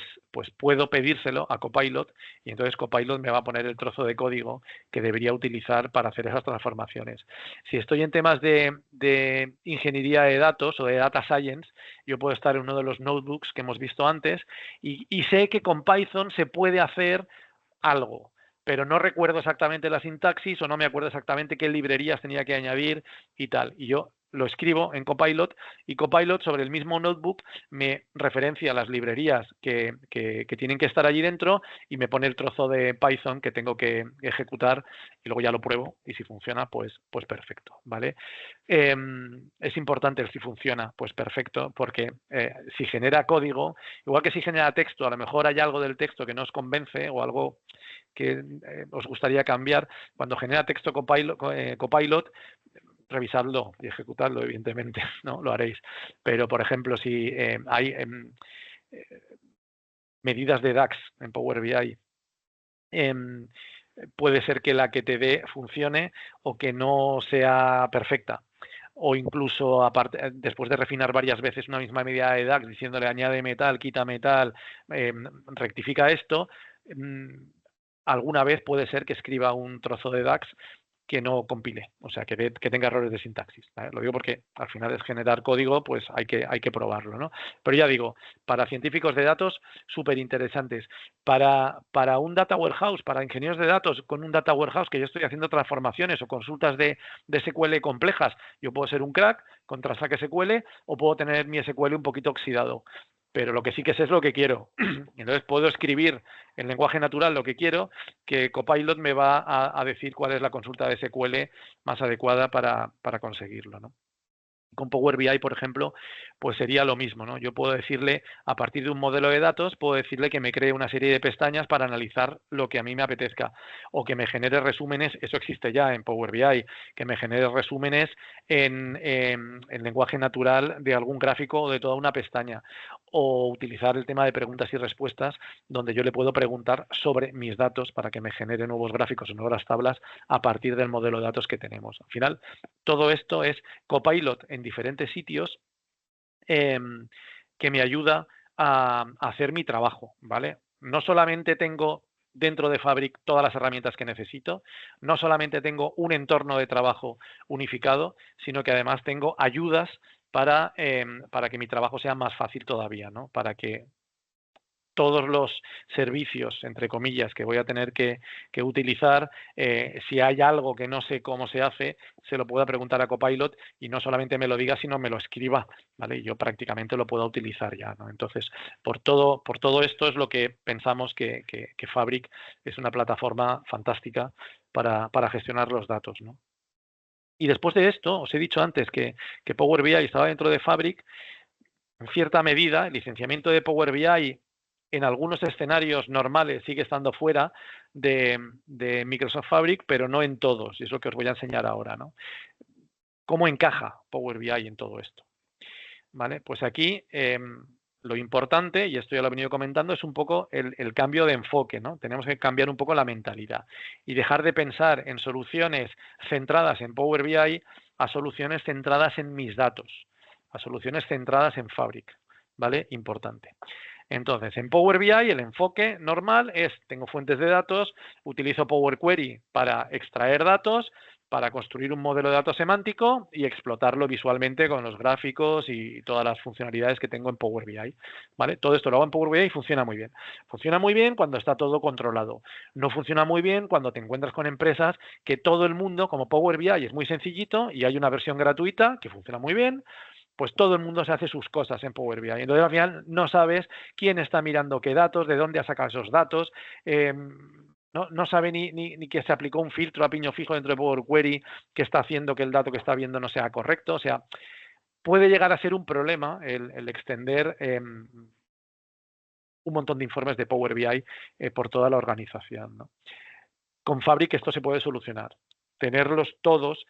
puedo pedírselo a Copilot y entonces Copilot me va a poner el trozo de código que debería utilizar para hacer esas transformaciones. Si estoy en temas de ingeniería de datos o de data science, yo puedo estar en uno de los notebooks que hemos visto antes y sé que con Python se puede hacer algo, pero no recuerdo exactamente la sintaxis o no me acuerdo exactamente qué librerías tenía que añadir y tal. Y yo lo escribo en Copilot y Copilot sobre el mismo notebook me referencia las librerías que tienen que estar allí dentro y me pone el trozo de Python que tengo que ejecutar y luego ya lo pruebo y si funciona, pues perfecto, ¿vale? Es importante el si funciona, pues perfecto, porque si genera código, igual que si genera texto, a lo mejor hay algo del texto que no os convence o algo que os gustaría cambiar. Cuando genera texto Copilot, revisadlo y ejecutadlo, evidentemente, ¿no? Lo haréis. Pero, por ejemplo, si hay medidas de DAX en Power BI, puede ser que la que te dé funcione o que no sea perfecta. o incluso aparte, después de refinar varias veces una misma medida de DAX, diciéndole añade metal, quita metal, rectifica esto, alguna vez puede ser que escriba un trozo de DAX que no compile, o sea, que tenga errores de sintaxis, ¿vale? Lo digo porque al final es generar código, pues hay que probarlo, ¿no? Pero ya digo, para científicos de datos, súper interesantes. Para un data warehouse, para ingenieros de datos con un data warehouse que yo estoy haciendo transformaciones o consultas de SQL complejas, yo puedo ser un crack con Transact SQL o puedo tener mi SQL un poquito oxidado. Pero lo que sí que sé es lo que quiero. Entonces puedo escribir en lenguaje natural lo que quiero, que Copilot me va a decir cuál es la consulta de SQL más adecuada para conseguirlo, ¿no? Con Power BI, por ejemplo, pues sería lo mismo, ¿no? Yo puedo decirle, a partir de un modelo de datos, puedo decirle que me cree una serie de pestañas para analizar lo que a mí me apetezca, o que me genere resúmenes, eso existe ya en Power BI, que me genere resúmenes en lenguaje natural de algún gráfico o de toda una pestaña, o utilizar el tema de preguntas y respuestas, donde yo le puedo preguntar sobre mis datos para que me genere nuevos gráficos o nuevas tablas a partir del modelo de datos que tenemos. Al final, todo esto es Copilot en diferentes sitios que me ayuda a hacer mi trabajo, ¿vale? No solamente tengo dentro de Fabric todas las herramientas que necesito, no solamente tengo un entorno de trabajo unificado, sino que además tengo ayudas para que mi trabajo sea más fácil todavía, ¿no? Para que todos los servicios, entre comillas, que voy a tener que utilizar, si hay algo que no sé cómo se hace, se lo pueda preguntar a Copilot y no solamente me lo diga, sino me lo escriba, ¿vale? Y yo prácticamente lo puedo utilizar ya, ¿no? Entonces, por todo esto es lo que pensamos que Fabric es una plataforma fantástica para gestionar los datos, ¿no? Y después de esto, os he dicho antes que Power BI estaba dentro de Fabric. En cierta medida, el licenciamiento de Power BI en algunos escenarios normales sigue estando fuera de Microsoft Fabric, pero no en todos, y es lo que os voy a enseñar ahora, ¿no? ¿Cómo encaja Power BI en todo esto? ¿Vale? Pues aquí lo importante, y esto ya lo he venido comentando, es un poco el cambio de enfoque, ¿no? Tenemos que cambiar un poco la mentalidad y dejar de pensar en soluciones centradas en Power BI a soluciones centradas en mis datos, a soluciones centradas en Fabric, ¿vale? Importante. Entonces, en Power BI el enfoque normal es, tengo fuentes de datos, utilizo Power Query para extraer datos, para construir un modelo de datos semántico y explotarlo visualmente con los gráficos y todas las funcionalidades que tengo en Power BI, ¿vale? Todo esto lo hago en Power BI y funciona muy bien. Funciona muy bien cuando está todo controlado. No funciona muy bien cuando te encuentras con empresas que todo el mundo, como Power BI es muy sencillito y hay una versión gratuita que funciona muy bien, pues todo el mundo se hace sus cosas en Power BI. Entonces al final no sabes quién está mirando qué datos, de dónde ha sacado esos datos. No sabe ni que se aplicó un filtro a piño fijo dentro de Power Query que está haciendo que el dato que está viendo no sea correcto. O sea, puede llegar a ser un problema el extender un montón de informes de Power BI por toda la organización, ¿no? Con Fabric esto se puede solucionar. Tenerlos todos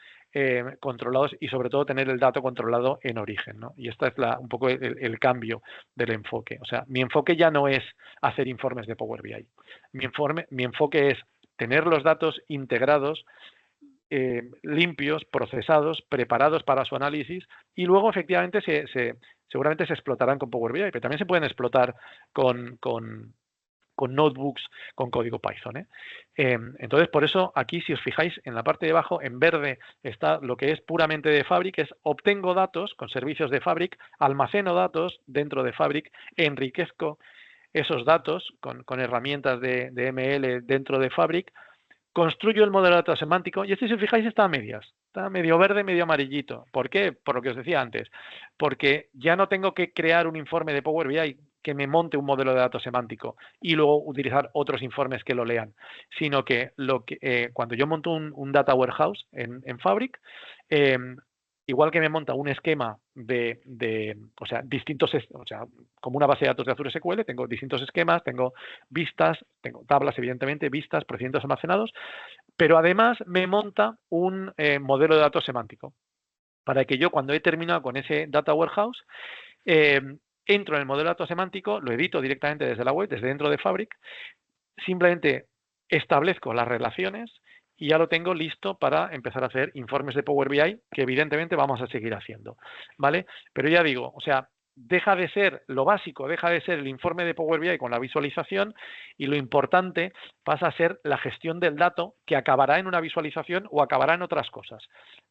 controlados y sobre todo tener el dato controlado en origen, ¿no? Y este es un poco el cambio del enfoque. O sea, mi enfoque ya no es hacer informes de Power BI. Mi enfoque es tener los datos integrados, limpios, procesados, preparados para su análisis y luego efectivamente seguramente se explotarán con Power BI, pero también se pueden explotar con notebooks, con código Python, ¿eh? Entonces, por eso aquí, si os fijáis, en la parte de abajo, en verde, está lo que es puramente de Fabric, es obtengo datos con servicios de Fabric, almaceno datos dentro de Fabric, enriquezco esos datos con herramientas de ML dentro de Fabric, construyo el modelo de datos semántico y este, si os fijáis, está a medias. Está medio verde, medio amarillito. ¿Por qué? Por lo que os decía antes. Porque ya no tengo que crear un informe de Power BI que me monte un modelo de datos semántico y luego utilizar otros informes que lo lean, sino que, cuando yo monto un data warehouse en Fabric, igual que me monta un esquema o sea, como una base de datos de Azure SQL, tengo distintos esquemas, tengo vistas, tengo tablas, evidentemente, vistas, procedimientos almacenados, pero además me monta un modelo de datos semántico para que yo, cuando he terminado con ese data warehouse, entro en el modelo de datos semántico, lo edito directamente desde la web, desde dentro de Fabric, simplemente establezco las relaciones y ya lo tengo listo para empezar a hacer informes de Power BI, que evidentemente vamos a seguir haciendo, ¿vale? Pero ya digo, o sea, deja de ser lo básico, deja de ser el informe de Power BI con la visualización, y lo importante pasa a ser la gestión del dato, que acabará en una visualización o acabará en otras cosas.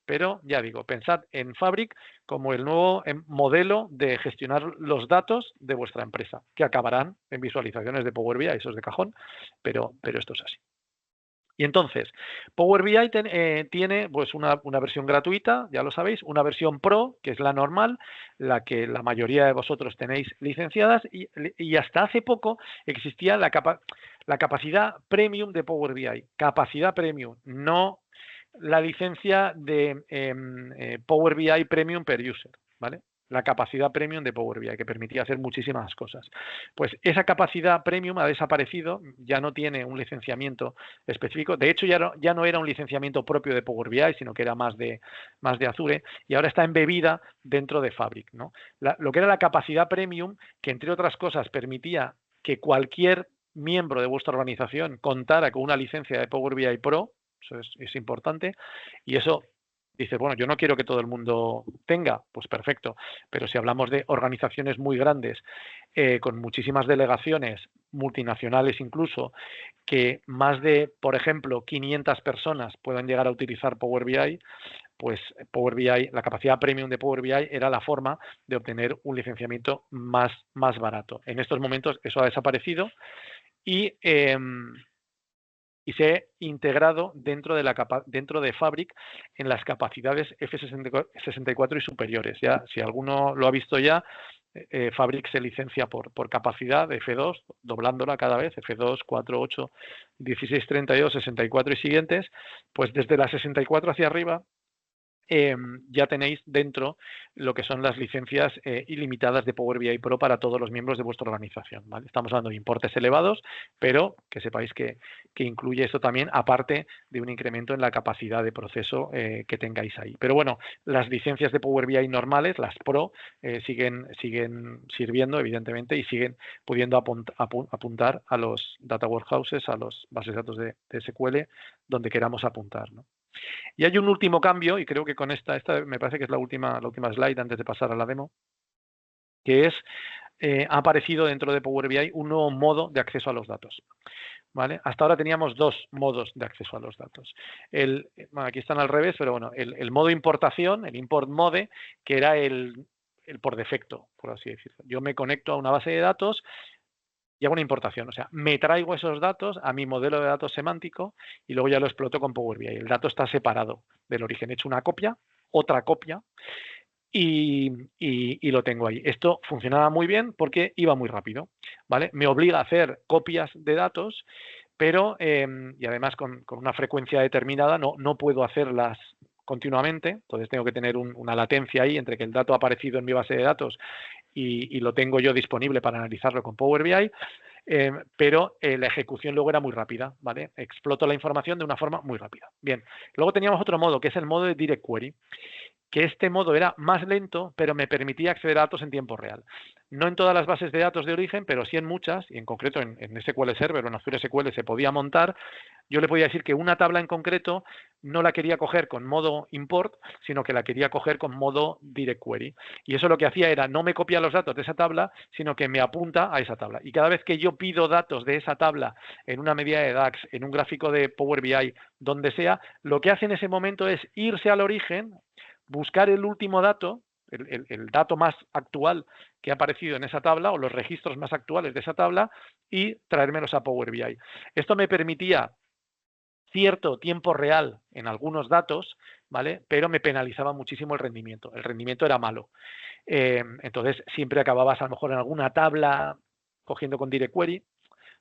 Pero ya digo, pensad en Fabric como el nuevo modelo de gestionar los datos de vuestra empresa, que acabarán en visualizaciones de Power BI, eso es de cajón, pero esto es así. Y entonces, Power BI tiene pues una versión gratuita, ya lo sabéis, una versión Pro, que es la normal, la que la mayoría de vosotros tenéis licenciadas, y hasta hace poco existía la capacidad Premium de Power BI. Capacidad Premium, no la licencia de Power BI Premium per User, ¿vale? La capacidad premium de Power BI, que permitía hacer muchísimas cosas. Pues esa capacidad premium ha desaparecido, ya no tiene un licenciamiento específico. De hecho, ya no era un licenciamiento propio de Power BI, sino que era más de Azure, y ahora está embebida dentro de Fabric, ¿no? Lo que era la capacidad premium, que entre otras cosas permitía que cualquier miembro de vuestra organización contara con una licencia de Power BI Pro, eso es importante, y eso dices, bueno, yo no quiero que todo el mundo tenga, pues perfecto, pero si hablamos de organizaciones muy grandes, con muchísimas delegaciones, multinacionales incluso, que más de, por ejemplo, 500 personas puedan llegar a utilizar Power BI, pues Power BI, la capacidad premium de Power BI era la forma de obtener un licenciamiento más barato. En estos momentos eso ha desaparecido y se ha integrado dentro de Fabric en las capacidades F64 y superiores. Ya, si alguno lo ha visto ya, Fabric se licencia por capacidad de F2, doblándola cada vez, F2, 4, 8, 16, 32, 64 y siguientes, pues desde la 64 hacia arriba ya tenéis dentro lo que son las licencias ilimitadas de Power BI Pro para todos los miembros de vuestra organización, ¿vale? Estamos hablando de importes elevados, pero que sepáis que incluye esto también, aparte de un incremento en la capacidad de proceso que tengáis ahí. Pero bueno, las licencias de Power BI normales, las Pro, siguen sirviendo, evidentemente, y siguen pudiendo apuntar a los data warehouses, a los bases de datos de SQL, donde queramos apuntar, ¿no? Y hay un último cambio, y creo que con esta me parece que es la última slide antes de pasar a la demo, que es, ha aparecido dentro de Power BI un nuevo modo de acceso a los datos, ¿vale? Hasta ahora teníamos dos modos de acceso a los datos. Bueno, aquí están al revés, pero bueno, el modo importación, el import mode, que era el por defecto, por así decirlo. Yo me conecto a una base de datos y hago una importación, o sea, me traigo esos datos a mi modelo de datos semántico y luego ya lo exploto con Power BI. El dato está separado del origen. He hecho una copia, otra copia y lo tengo ahí. Esto funcionaba muy bien porque iba muy rápido, ¿vale? Me obliga a hacer copias de datos, pero y además con una frecuencia determinada, no puedo hacerlas continuamente, entonces tengo que tener una latencia ahí entre que el dato ha aparecido en mi base de datos y lo tengo yo disponible para analizarlo con Power BI, pero la ejecución luego era muy rápida, ¿vale? Exploto la información de una forma muy rápida. Bien, luego teníamos otro modo, que es el modo de Direct Query, que este modo era más lento, pero me permitía acceder a datos en tiempo real. No en todas las bases de datos de origen, pero sí en muchas, y en concreto en SQL Server o en Azure SQL se podía montar. Yo le podía decir que una tabla en concreto no la quería coger con modo import, sino que la quería coger con modo direct query. Y eso lo que hacía era no me copia los datos de esa tabla, sino que me apunta a esa tabla. Y cada vez que yo pido datos de esa tabla en una medida de DAX, en un gráfico de Power BI, donde sea, lo que hace en ese momento es irse al origen, buscar el último dato, el dato más actual que ha aparecido en esa tabla o los registros más actuales de esa tabla y traérmelos a Power BI. Esto me permitía cierto tiempo real en algunos datos, ¿vale? Pero me penalizaba muchísimo el rendimiento. El rendimiento era malo. Entonces siempre acababas a lo mejor en alguna tabla cogiendo con Direct Query,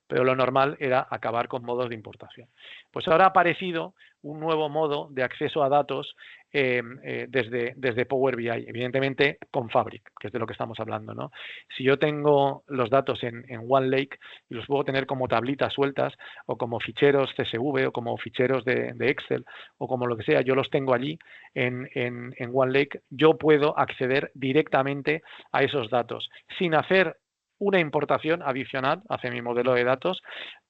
pero lo normal era acabar con modos de importación. Pues ahora ha aparecido un nuevo modo de acceso a datos desde Power BI, evidentemente con Fabric, que es de lo que estamos hablando, ¿no? Si yo tengo los datos en OneLake y los puedo tener como tablitas sueltas o como ficheros CSV o como ficheros de Excel o como lo que sea, yo los tengo allí en OneLake, yo puedo acceder directamente a esos datos sin hacer una importación adicional hacia mi modelo de datos,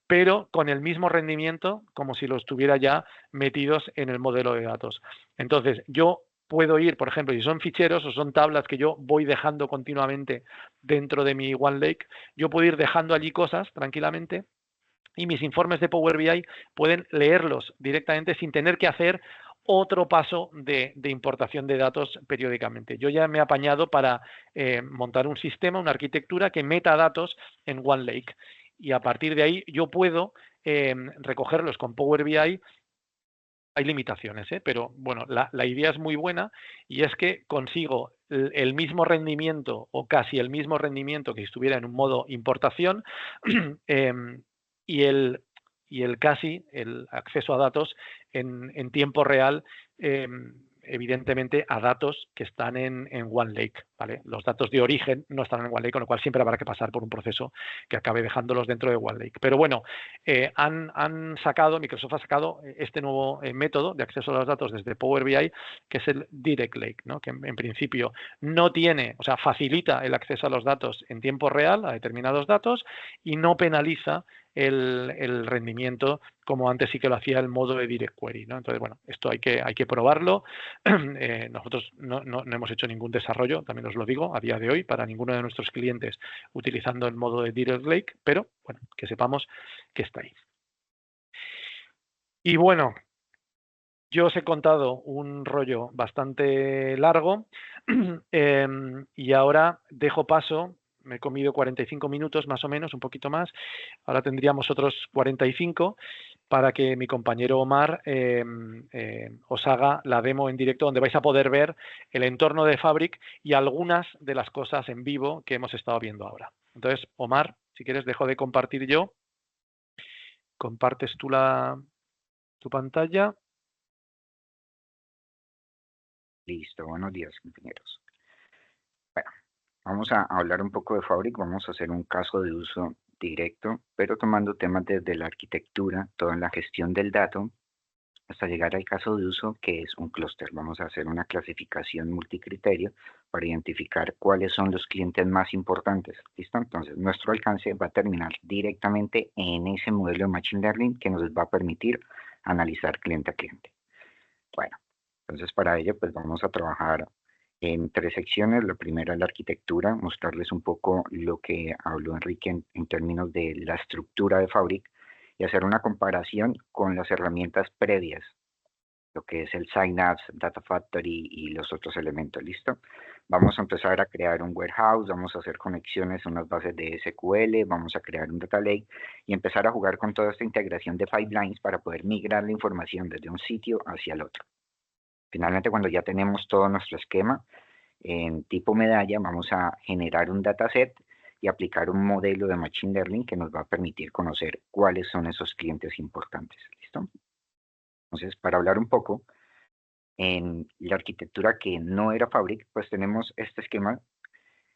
pero con el mismo rendimiento como si los estuviera ya metidos en el modelo de datos. Entonces, yo puedo ir, por ejemplo, si son ficheros o son tablas que yo voy dejando continuamente dentro de mi OneLake, yo puedo ir dejando allí cosas tranquilamente y mis informes de Power BI pueden leerlos directamente sin tener que hacer otro paso de importación de datos periódicamente. Yo ya me he apañado para montar un sistema, una arquitectura que meta datos en OneLake y a partir de ahí yo puedo recogerlos con Power BI. Hay limitaciones, pero bueno, la idea es muy buena y es que consigo el mismo rendimiento o casi el mismo rendimiento que si estuviera en un modo importación y el casi el acceso a datos en tiempo real, evidentemente a datos que están en OneLake, ¿vale? Los datos de origen no están en OneLake, con lo cual siempre habrá que pasar por un proceso que acabe dejándolos dentro de OneLake. Pero bueno, Microsoft ha sacado este nuevo método de acceso a los datos desde Power BI, que es el Direct Lake, ¿no? Que en principio no tiene, o sea, facilita el acceso a los datos en tiempo real, a determinados datos, y no penaliza el rendimiento como antes sí que lo hacía el modo de Direct Query, ¿no? Entonces, bueno, esto hay que probarlo. Nosotros no hemos hecho ningún desarrollo, también os lo digo, a día de hoy, para ninguno de nuestros clientes utilizando el modo de Direct Lake, pero bueno, que sepamos que está ahí. Y bueno, yo os he contado un rollo bastante largo y ahora dejo paso. Me he comido 45 minutos más o menos, un poquito más. Ahora tendríamos otros 45 para que mi compañero Omar os haga la demo en directo donde vais a poder ver el entorno de Fabric y algunas de las cosas en vivo que hemos estado viendo ahora. Entonces, Omar, si quieres dejo de compartir yo. Compartes tú tu pantalla. Listo, buenos días, compañeros. Bueno, vamos a hablar un poco de Fabric, vamos a hacer un caso de uso directo, pero tomando temas desde la arquitectura, toda la gestión del dato, hasta llegar al caso de uso que es un clúster. Vamos a hacer una clasificación multicriterio para identificar cuáles son los clientes más importantes. ¿Listo? Entonces, nuestro alcance va a terminar directamente en ese modelo de Machine Learning que nos va a permitir analizar cliente a cliente. Bueno, entonces para ello pues vamos a trabajar en 3 secciones. La primera es la arquitectura, mostrarles un poco lo que habló Enrique en términos de la estructura de Fabric y hacer una comparación con las herramientas previas, lo que es el Synapse, Data Factory y los otros elementos. ¿Listo? Vamos a empezar a crear un warehouse, vamos a hacer conexiones a unas bases de SQL, vamos a crear un data lake y empezar a jugar con toda esta integración de pipelines para poder migrar la información desde un sitio hacia el otro. Finalmente, cuando ya tenemos todo nuestro esquema en tipo medalla, vamos a generar un dataset y aplicar un modelo de Machine Learning que nos va a permitir conocer cuáles son esos clientes importantes. ¿Listo? Entonces, para hablar un poco, en la arquitectura que no era Fabric, pues tenemos este esquema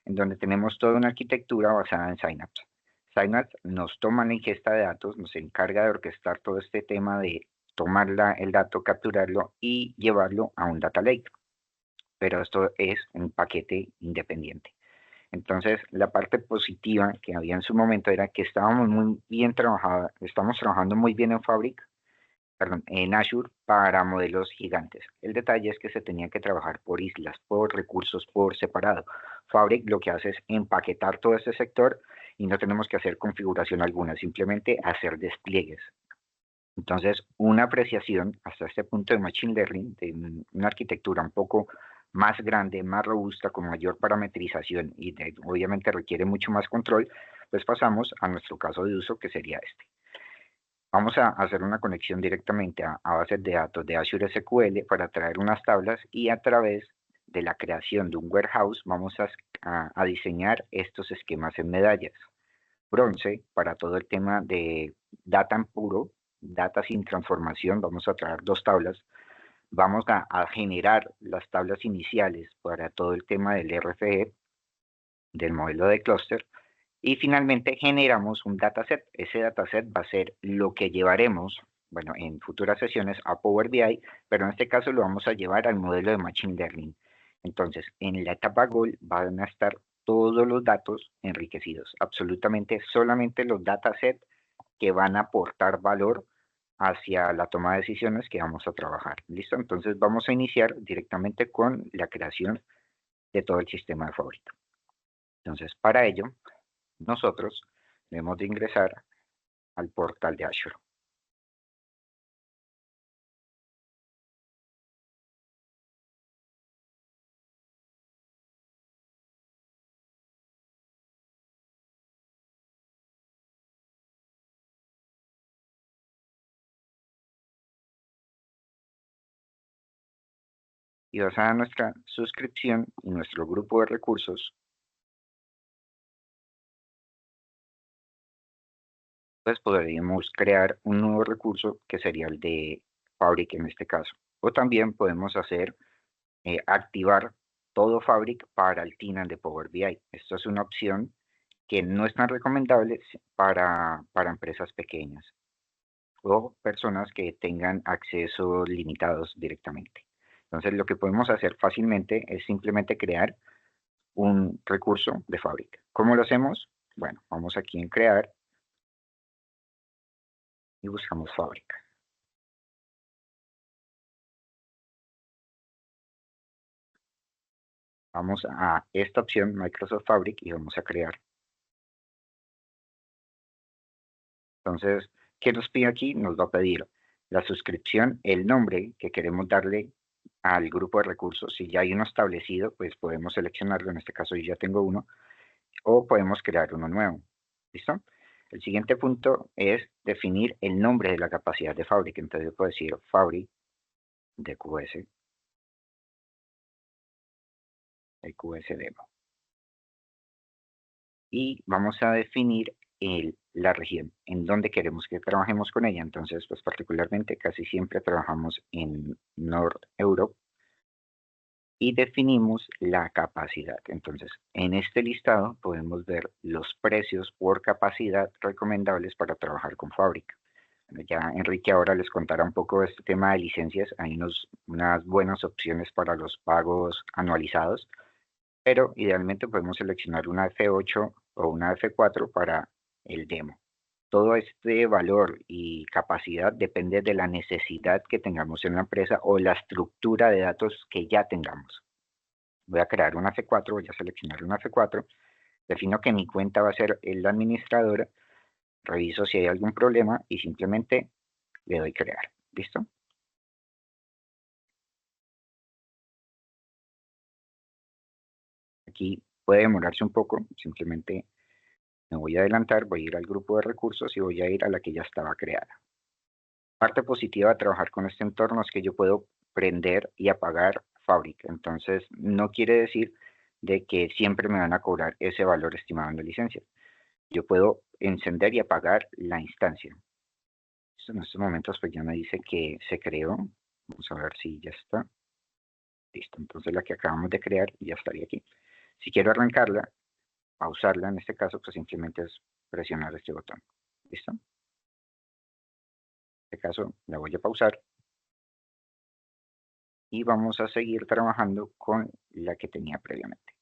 en donde tenemos toda una arquitectura basada en Synapse. Synapse nos toma la ingesta de datos, nos encarga de orquestar todo este tema de tomar el dato, capturarlo y llevarlo a un data lake. Pero esto es un paquete independiente. Entonces, la parte positiva que había en su momento era que estábamos muy bien estamos trabajando muy bien en Fabric, en Azure para modelos gigantes. El detalle es que se tenía que trabajar por islas, por recursos, por separado. Fabric lo que hace es empaquetar todo este sector y no tenemos que hacer configuración alguna, simplemente hacer despliegues. Entonces, una apreciación hasta este punto de Machine Learning, de una arquitectura un poco más grande, más robusta, con mayor parametrización y obviamente requiere mucho más control, pues pasamos a nuestro caso de uso que sería este. Vamos a hacer una conexión directamente a bases de datos de Azure SQL para traer unas tablas y a través de la creación de un warehouse vamos a diseñar estos esquemas en medallas. Bronce para todo el tema de data en puro, data sin transformación, vamos a traer 2 tablas. Vamos a generar las tablas iniciales para todo el tema del RFE, del modelo de clúster, y finalmente generamos un dataset. Ese dataset va a ser lo que llevaremos, bueno, en futuras sesiones a Power BI, pero en este caso lo vamos a llevar al modelo de Machine Learning. Entonces, en la etapa Goal van a estar todos los datos enriquecidos, absolutamente solamente los datasets que van a aportar valor hacia la toma de decisiones que vamos a trabajar. ¿Listo? Entonces vamos a iniciar directamente con la creación de todo el sistema de Fabric. Entonces, para ello, nosotros debemos de ingresar al portal de Azure. Y basada en nuestra suscripción y nuestro grupo de recursos, pues podríamos crear un nuevo recurso que sería el de Fabric en este caso. O también podemos hacer activar todo Fabric para el tenant de Power BI. Esto es una opción que no es tan recomendable para empresas pequeñas o personas que tengan accesos limitados directamente. Entonces lo que podemos hacer fácilmente es simplemente crear un recurso de Fabric. ¿Cómo lo hacemos? Bueno, vamos aquí en crear y buscamos Fabric. Vamos a esta opción, Microsoft Fabric, y vamos a crear. Entonces, ¿qué nos pide aquí? Nos va a pedir la suscripción, el nombre que queremos darle al grupo de recursos. Si ya hay uno establecido, pues podemos seleccionarlo. En este caso yo ya tengo uno. O podemos crear uno nuevo. ¿Listo? El siguiente punto es definir el nombre de la capacidad de Fabric. Entonces yo puedo decir Fabric DQS, DQS Demo. Y vamos a definir la región en donde queremos que trabajemos con ella. Entonces, pues particularmente casi siempre trabajamos en North Europe y definimos la capacidad. Entonces, en este listado podemos ver los precios por capacidad recomendables para trabajar con Fabric. Ya Enrique ahora les contará un poco de este tema de licencias. Hay unas buenas opciones para los pagos anualizados, pero idealmente podemos seleccionar una F8 o una F4 para el demo. Todo este valor y capacidad depende de la necesidad que tengamos en la empresa o la estructura de datos que ya tengamos. Voy a crear una F4, voy a seleccionar una F4, defino que mi cuenta va a ser la administradora, reviso si hay algún problema y simplemente le doy crear. ¿Listo? Aquí puede demorarse un poco, simplemente me voy a adelantar, voy a ir al grupo de recursos y voy a ir a la que ya estaba creada. Parte positiva de trabajar con este entorno es que yo puedo prender y apagar Fabric. Entonces, no quiere decir de que siempre me van a cobrar ese valor estimado en la licencia. Yo puedo encender y apagar la instancia. En estos momentos pues ya me dice que se creó. Vamos a ver si ya está. Listo, entonces la que acabamos de crear ya estaría aquí. Si quiero arrancarla, pausarla en este caso, pues simplemente es presionar este botón. ¿Listo? En este caso la voy a pausar. Y vamos a seguir trabajando con la que tenía previamente.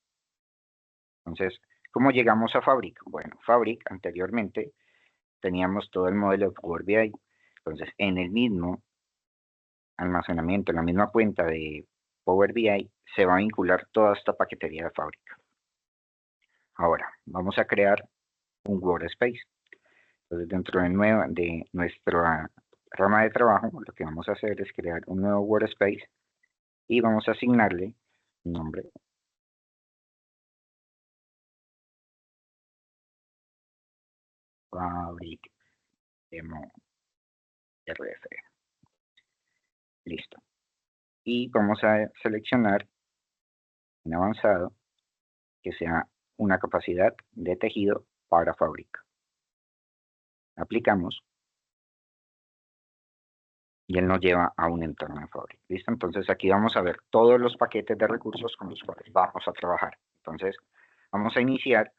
Entonces, ¿cómo llegamos a Fabric? Bueno, Fabric anteriormente teníamos todo el modelo de Power BI. Entonces, en el mismo almacenamiento, en la misma cuenta de Power BI, se va a vincular toda esta paquetería de Fabric. Ahora, vamos a crear un workspace. Entonces, dentro de nuestra rama de trabajo, lo que vamos a hacer es crear un nuevo workspace y vamos a asignarle un nombre. Fabric Demo RF. Listo. Y vamos a seleccionar en avanzado que sea una capacidad de tejido para Fabric. Aplicamos y él nos lleva a un entorno de Fabric. ¿Listo? Entonces aquí vamos a ver todos los paquetes de recursos con los cuales vamos a trabajar. Entonces vamos a iniciar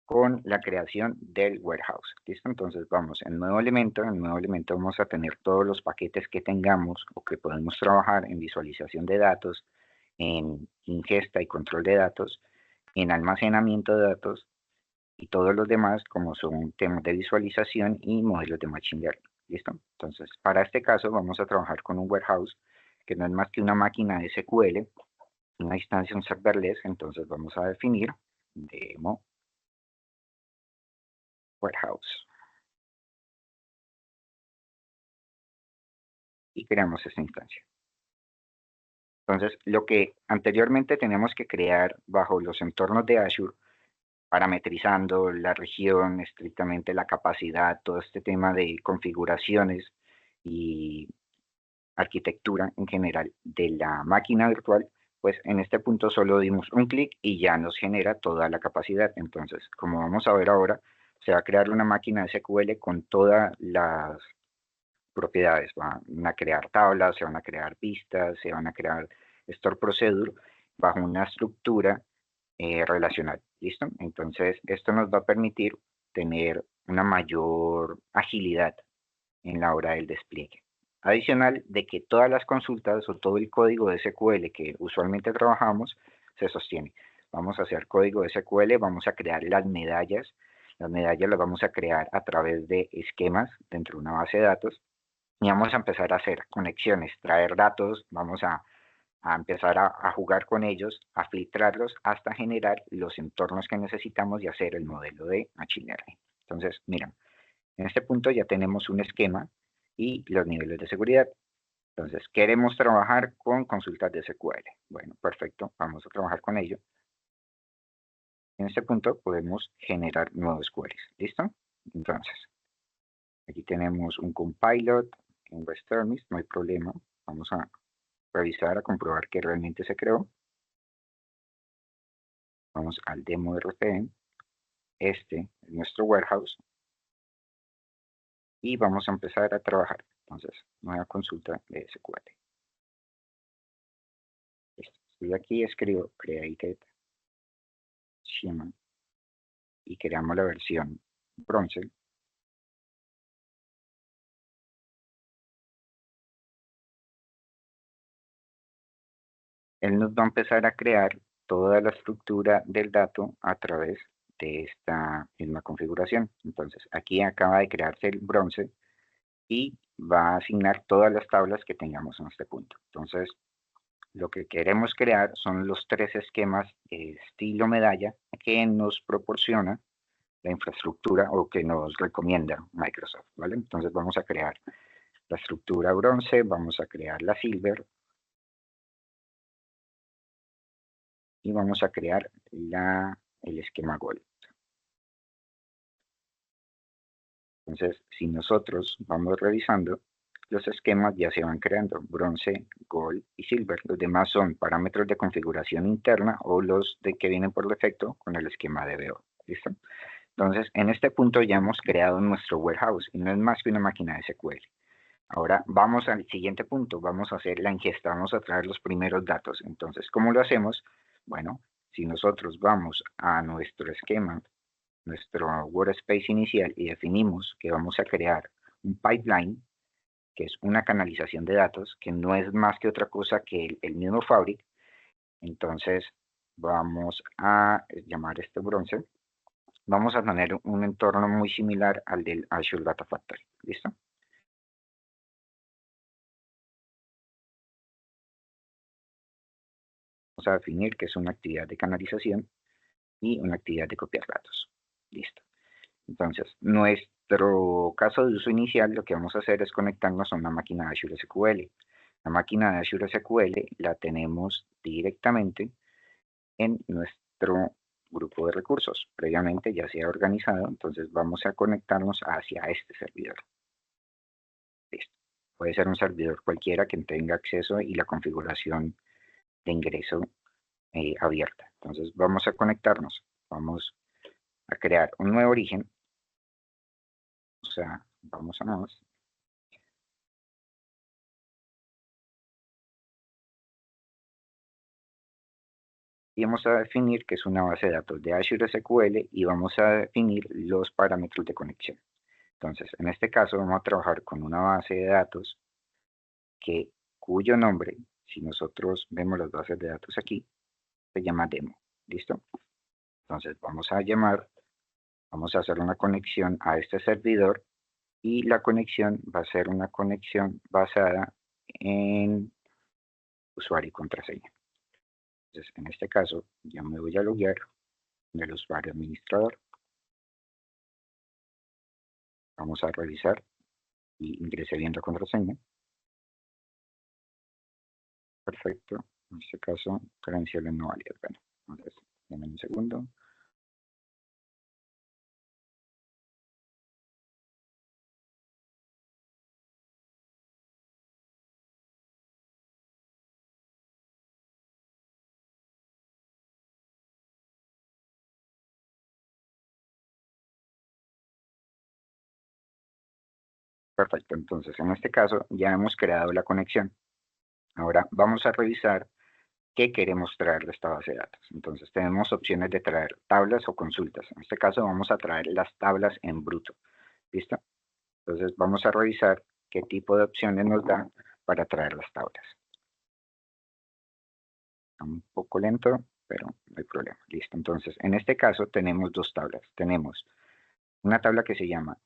con la creación del warehouse. ¿Listo? Entonces vamos en nuevo elemento. En nuevo elemento vamos a tener todos los paquetes que tengamos o que podemos trabajar en visualización de datos, en ingesta y control de datos, en almacenamiento de datos y todos los demás como son temas de visualización y modelos de Machine Learning. ¿Listo? Entonces, para este caso vamos a trabajar con un warehouse que no es más que una máquina de SQL, una instancia, un serverless. Entonces vamos a definir demo warehouse y creamos esta instancia. Entonces, lo que anteriormente tenemos que crear bajo los entornos de Azure, parametrizando la región, estrictamente la capacidad, todo este tema de configuraciones y arquitectura en general de la máquina virtual, pues en este punto solo dimos un clic y ya nos genera toda la capacidad. Entonces, como vamos a ver ahora, se va a crear una máquina SQL con todas las propiedades. Van a crear tablas, se van a crear vistas, se van a crear store procedure bajo una estructura relacional. ¿Listo? Entonces, esto nos va a permitir tener una mayor agilidad en la hora del despliegue. Adicional de que todas las consultas o todo el código de SQL que usualmente trabajamos se sostiene. Vamos a hacer código de SQL, vamos a crear las medallas. Las medallas las vamos a crear a través de esquemas dentro de una base de datos y vamos a empezar a hacer conexiones, traer datos, vamos a empezar a jugar con ellos, a filtrarlos hasta generar los entornos que necesitamos y hacer el modelo de Machine Learning. Entonces, miren, en este punto ya tenemos un esquema y los niveles de seguridad. Entonces, queremos trabajar con consultas de SQL. Bueno, perfecto, vamos a trabajar con ello. En este punto podemos generar nuevos queries. ¿Listo? Entonces, aquí tenemos un compilot, un REST-Termis, no hay problema. Vamos a revisar, a comprobar que realmente se creó. Vamos al demo RPM. Este es nuestro warehouse. Y vamos a empezar a trabajar. Entonces, nueva consulta de SQL. Listo. Estoy aquí, escribo created schema y creamos la versión bronce. Él nos va a empezar a crear toda la estructura del dato a través de esta misma configuración. Entonces, aquí acaba de crearse el bronce y va a asignar todas las tablas que tengamos en este punto. Entonces, lo que queremos crear son los 3 esquemas estilo medalla que nos proporciona la infraestructura o que nos recomienda Microsoft, ¿vale? Entonces vamos a crear la estructura bronce, vamos a crear la silver y vamos a crear el esquema gold. Entonces, si nosotros vamos revisando, los esquemas ya se van creando, bronce, gold y silver. Los demás son parámetros de configuración interna o los de que vienen por defecto con el esquema de DBO. ¿Listo? Entonces, en este punto ya hemos creado nuestro warehouse y no es más que una máquina de SQL. Ahora vamos al siguiente punto, vamos a hacer la ingesta, vamos a traer los primeros datos. Entonces, ¿cómo lo hacemos? Bueno, si nosotros vamos a nuestro esquema, nuestro workspace inicial y definimos que vamos a crear un pipeline, que es una canalización de datos, que no es más que otra cosa que el mismo Fabric, entonces vamos a llamar este bronce. Vamos a tener un entorno muy similar al del Azure Data Factory. ¿Listo? Vamos a definir que es una actividad de canalización y una actividad de copiar datos. Listo. Entonces, nuestro caso de uso inicial, lo que vamos a hacer es conectarnos a una máquina de Azure SQL. La máquina de Azure SQL la tenemos directamente en nuestro grupo de recursos. Previamente ya se ha organizado, entonces vamos a conectarnos hacia este servidor. Listo. Puede ser un servidor cualquiera que tenga acceso y la configuración de ingreso abierta. Entonces vamos a conectarnos, vamos a crear un nuevo origen, o sea, vamos a más, y vamos a definir que es una base de datos de Azure SQL y vamos a definir los parámetros de conexión. Entonces, en este caso vamos a trabajar con una base de datos cuyo nombre, si nosotros vemos las bases de datos aquí, se llama demo. ¿Listo? Entonces vamos a llamar Vamos a hacer una conexión a este servidor y la conexión va a ser una conexión basada en usuario y contraseña. Entonces, en este caso, ya me voy a loguear en el usuario administrador. Vamos a revisar y ingresé bien la contraseña. Perfecto. En este caso, credenciales no válidas. Bueno, entonces, denme un segundo. Perfecto, entonces en este caso ya hemos creado la conexión. Ahora vamos a revisar qué queremos traer de esta base de datos. Entonces tenemos opciones de traer tablas o consultas. En este caso vamos a traer las tablas en bruto. ¿Listo? Entonces vamos a revisar qué tipo de opciones nos da para traer las tablas. Está un poco lento, pero no hay problema. Listo, entonces en este caso tenemos dos tablas. Tenemos una tabla que se llama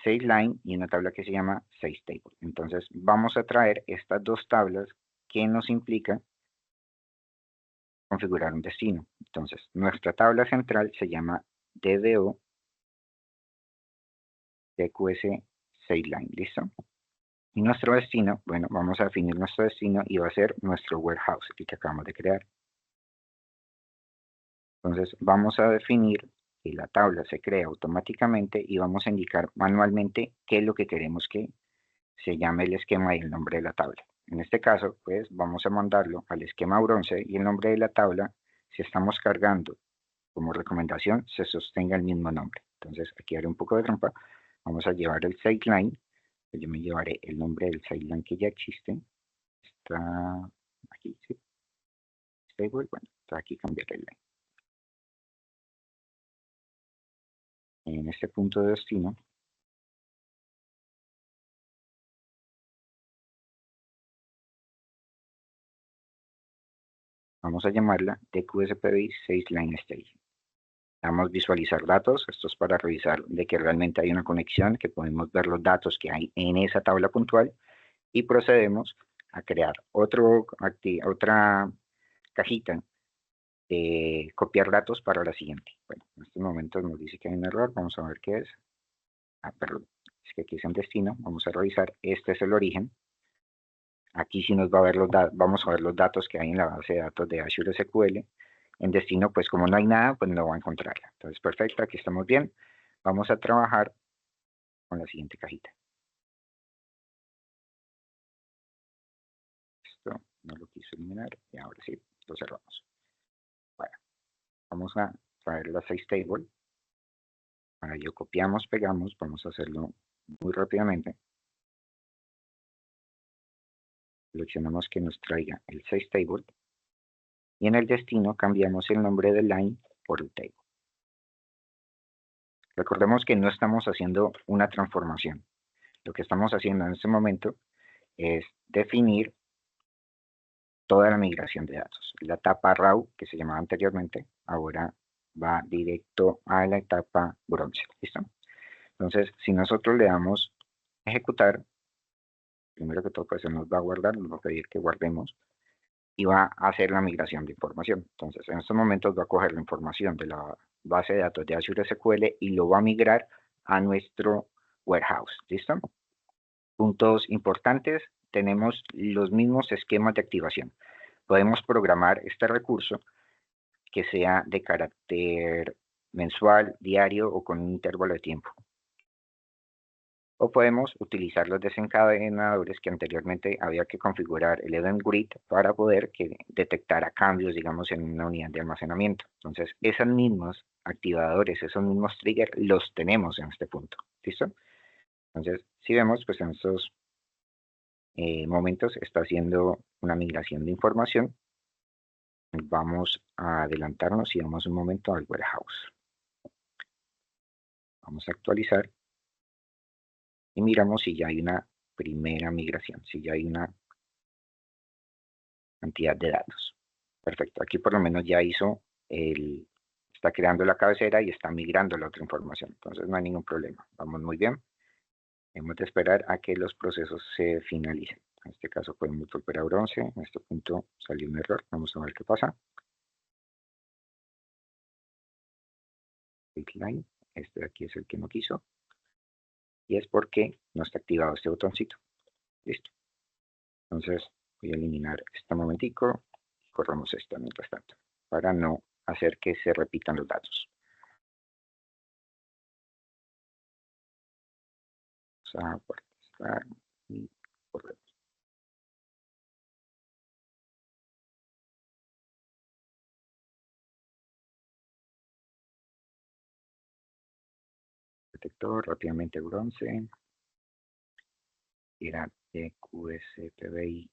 Sales Line y una tabla que se llama Sales Table. Entonces vamos a traer estas dos tablas que nos implica configurar un destino. Entonces nuestra tabla central se llama DDO DQS Sales Line. ¿Listo? Y nuestro destino, bueno, vamos a definir nuestro destino y va a ser nuestro warehouse, el que acabamos de crear. Entonces vamos a definir que la tabla se crea automáticamente y vamos a indicar manualmente qué es lo que queremos que se llame el esquema y el nombre de la tabla. En este caso, pues vamos a mandarlo al esquema bronce y el nombre de la tabla, si estamos cargando como recomendación, se sostenga el mismo nombre. Entonces aquí haré un poco de trampa. Vamos a llevar el sideline. Yo me llevaré el nombre del sideline que ya existe. Está aquí, ¿sí? Stable, bueno, está aquí cambiar el line. En este punto de destino, vamos a llamarla TQSPBI 6 Line Stage. Vamos a visualizar datos, esto es para revisar de que realmente hay una conexión, que podemos ver los datos que hay en esa tabla puntual y procedemos a crear otra cajita de copiar datos para la siguiente. Bueno, en estos momentos nos dice que hay un error, vamos a ver qué es. Perdón, es que aquí es en destino, vamos a revisar, este es el origen. Aquí sí nos va a ver vamos a ver los datos que hay en la base de datos de Azure SQL. En destino, pues como no hay nada, pues no va a encontrarla. Entonces, perfecto, aquí estamos bien. Vamos a trabajar con la siguiente cajita. Esto no lo quiso eliminar y ahora sí, lo cerramos. Bueno, vamos a traer la 6 table. Para ello copiamos, pegamos, vamos a hacerlo muy rápidamente. Seleccionamos que nos traiga el 6 table. Y en el destino cambiamos el nombre del line por el table. Recordemos que no estamos haciendo una transformación. Lo que estamos haciendo en este momento es definir toda la migración de datos. La etapa RAW, que se llamaba anteriormente, ahora va directo a la etapa bronce. ¿Listo? Entonces, si nosotros le damos ejecutar, primero que todo, pues se nos va a guardar, nos va a pedir que guardemos y va a hacer la migración de información. Entonces, en estos momentos va a coger la información de la base de datos de Azure SQL y lo va a migrar a nuestro warehouse. ¿Listo? Puntos importantes, tenemos los mismos esquemas de activación. Podemos programar este recurso que sea de carácter mensual, diario o con un intervalo de tiempo. O podemos utilizar los desencadenadores que anteriormente había que configurar el Event Grid para poder que detectara cambios, digamos, en una unidad de almacenamiento. Entonces, esos mismos activadores, esos mismos triggers, los tenemos en este punto. ¿Listo? Entonces, si vemos, pues en estos momentos está haciendo una migración de información. Vamos a adelantarnos y vamos un momento al warehouse. Vamos a actualizar y miramos si ya hay una primera migración, si ya hay una cantidad de datos. Perfecto, aquí por lo menos ya hizo el está creando la cabecera y está migrando la otra información. Entonces no hay ningún problema. Vamos muy bien. Hemos de esperar a que los procesos se finalicen. En este caso podemos volver a bronce. En este punto salió un error. Vamos a ver qué pasa. Line. Este de aquí es el que no quiso. Y es porque no está activado este botoncito. Listo. Entonces voy a eliminar este momentico. Corremos esto mientras tanto, para no hacer que se repitan los datos. Vamos a guardar y corremos. Detector rápidamente bronce. Era de QSPBI.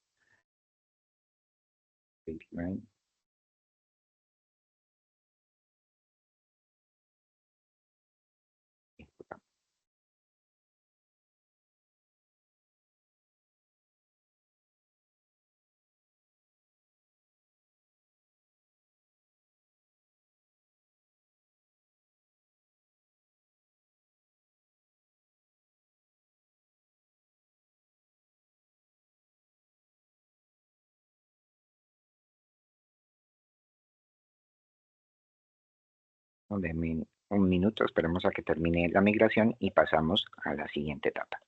Un minuto, esperemos a que termine la migración y pasamos a la siguiente etapa.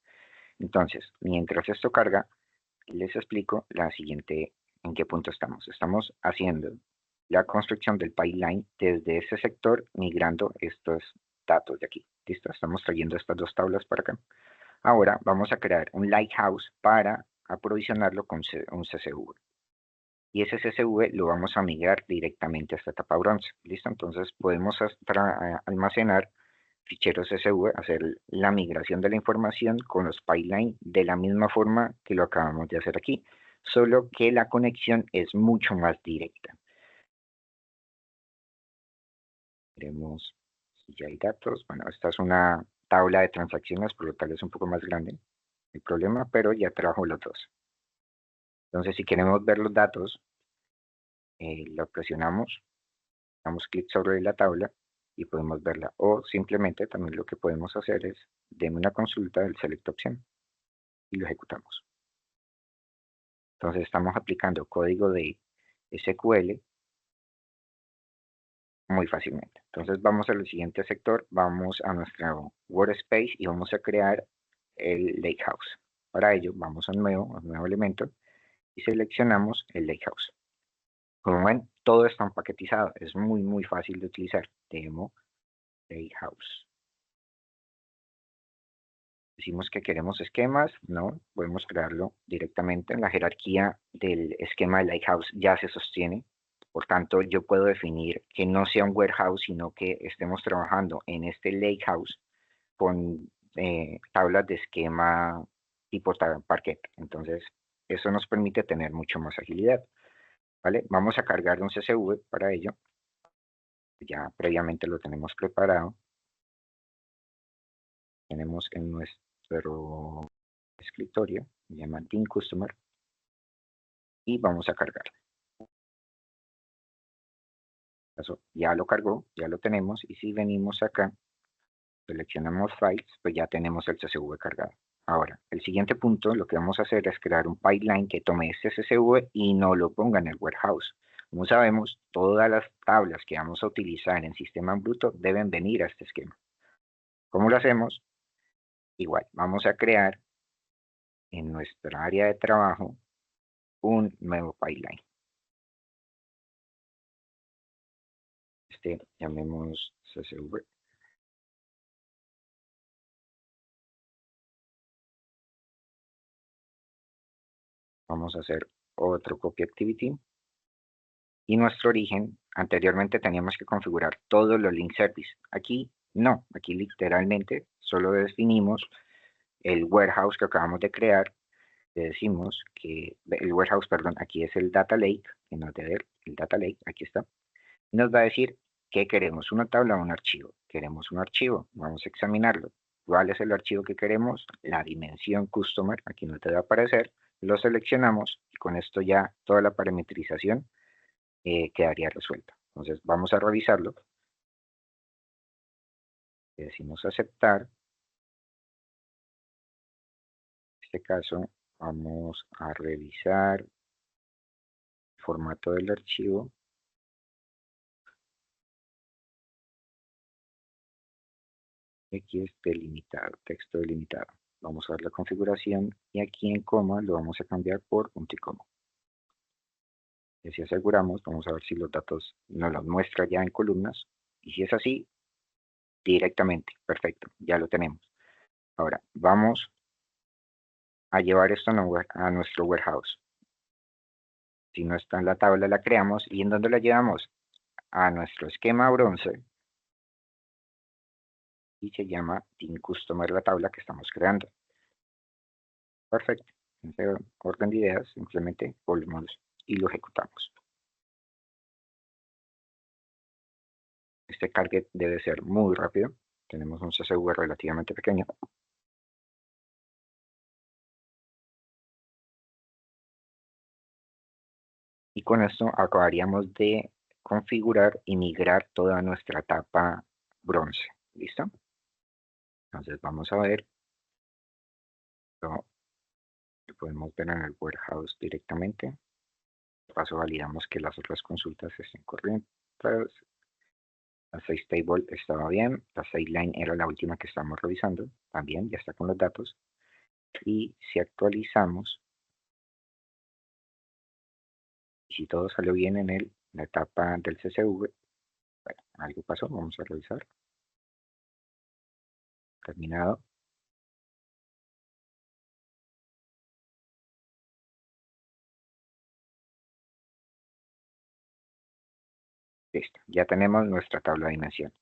Entonces, mientras esto carga, les explico la siguiente, en qué punto estamos. Estamos haciendo la construcción del pipeline desde ese sector, migrando estos datos de aquí. ¿Listo? Estamos trayendo estas dos tablas para acá. Ahora vamos a crear un Lighthouse para aprovisionarlo con un CSV. Y ese CSV lo vamos a migrar directamente a esta etapa bronce. ¿Listo? Entonces podemos almacenar ficheros CSV, hacer la migración de la información con los pipelines de la misma forma que lo acabamos de hacer aquí, solo que la conexión es mucho más directa. Veremos si ya hay datos. Bueno, esta es una tabla de transacciones, por lo tal es un poco más grande el problema, pero ya trajo los dos. Entonces, si queremos ver los datos, lo presionamos, damos clic sobre la tabla y podemos verla. O simplemente también lo que podemos hacer es, denme una consulta del select option y lo ejecutamos. Entonces estamos aplicando código de SQL muy fácilmente. Entonces vamos al siguiente sector, vamos a nuestro workspace y vamos a crear el Lakehouse. Para ello vamos a un nuevo elemento y seleccionamos el Lakehouse. Como ven, todo está empaquetizado, es muy fácil de utilizar. Demo Lakehouse. Decimos que queremos esquemas, no, podemos crearlo directamente. En la jerarquía del esquema de Lighthouse ya se sostiene. Por tanto, yo puedo definir que no sea un warehouse, sino que estemos trabajando en este Lakehouse con tablas de esquema tipo Parquet. Entonces, eso nos permite tener mucho más agilidad. ¿Vale? Vamos a cargar un CSV para ello. Ya previamente lo tenemos preparado. Tenemos en nuestro escritorio, se llama Team Customer, y vamos a cargar. Eso ya lo cargó, ya lo tenemos, y si venimos acá, seleccionamos Files, pues ya tenemos el CSV cargado. Ahora, el siguiente punto, lo que vamos a hacer es crear un pipeline que tome este CSV y no lo ponga en el warehouse. Como sabemos, todas las tablas que vamos a utilizar en sistema bruto deben venir a este esquema. ¿Cómo lo hacemos? Igual, vamos a crear en nuestra área de trabajo un nuevo pipeline. Llamemos CSV. Vamos a hacer otro copy activity. Y nuestro origen, anteriormente teníamos que configurar todos los link service. Aquí no, aquí literalmente solo definimos el warehouse que acabamos de crear. Le decimos que el warehouse, perdón, aquí es el data lake, que nos debe ver el data lake, aquí está. Y nos va a decir qué queremos, una tabla o un archivo. Queremos un archivo, vamos a examinarlo. ¿Cuál es el archivo que queremos? La dimensión customer, aquí no te va a aparecer. Lo seleccionamos y con esto ya toda la parametrización quedaría resuelta. Entonces vamos a revisarlo. Le decimos aceptar. En este caso vamos a revisar el formato del archivo. Aquí es delimitado, texto delimitado. Vamos a ver la configuración y aquí en coma lo vamos a cambiar por punto y coma. Y si aseguramos, vamos a ver si los datos nos los muestra ya en columnas. Y si es así, directamente, perfecto, ya lo tenemos. Ahora, vamos a llevar esto a nuestro warehouse. Si no está en la tabla, la creamos. ¿Y en dónde la llevamos? A nuestro esquema bronce. Y se llama Team Customer la tabla que estamos creando. Perfecto. En ese orden de ideas, simplemente volvemos y lo ejecutamos. Este target debe ser muy rápido. Tenemos un CSV relativamente pequeño. Y con esto acabaríamos de configurar y migrar toda nuestra etapa bronce. ¿Listo? Entonces vamos a ver. Lo podemos ver en el warehouse directamente. De paso validamos que las otras consultas estén corrientes. La 6 table estaba bien. La 6 line era la última que estamos revisando. También ya está con los datos. Y si actualizamos, y si todo salió bien en la etapa del CSV, bueno, algo pasó, vamos a revisar. Terminado. Listo, ya tenemos nuestra tabla de dimensión.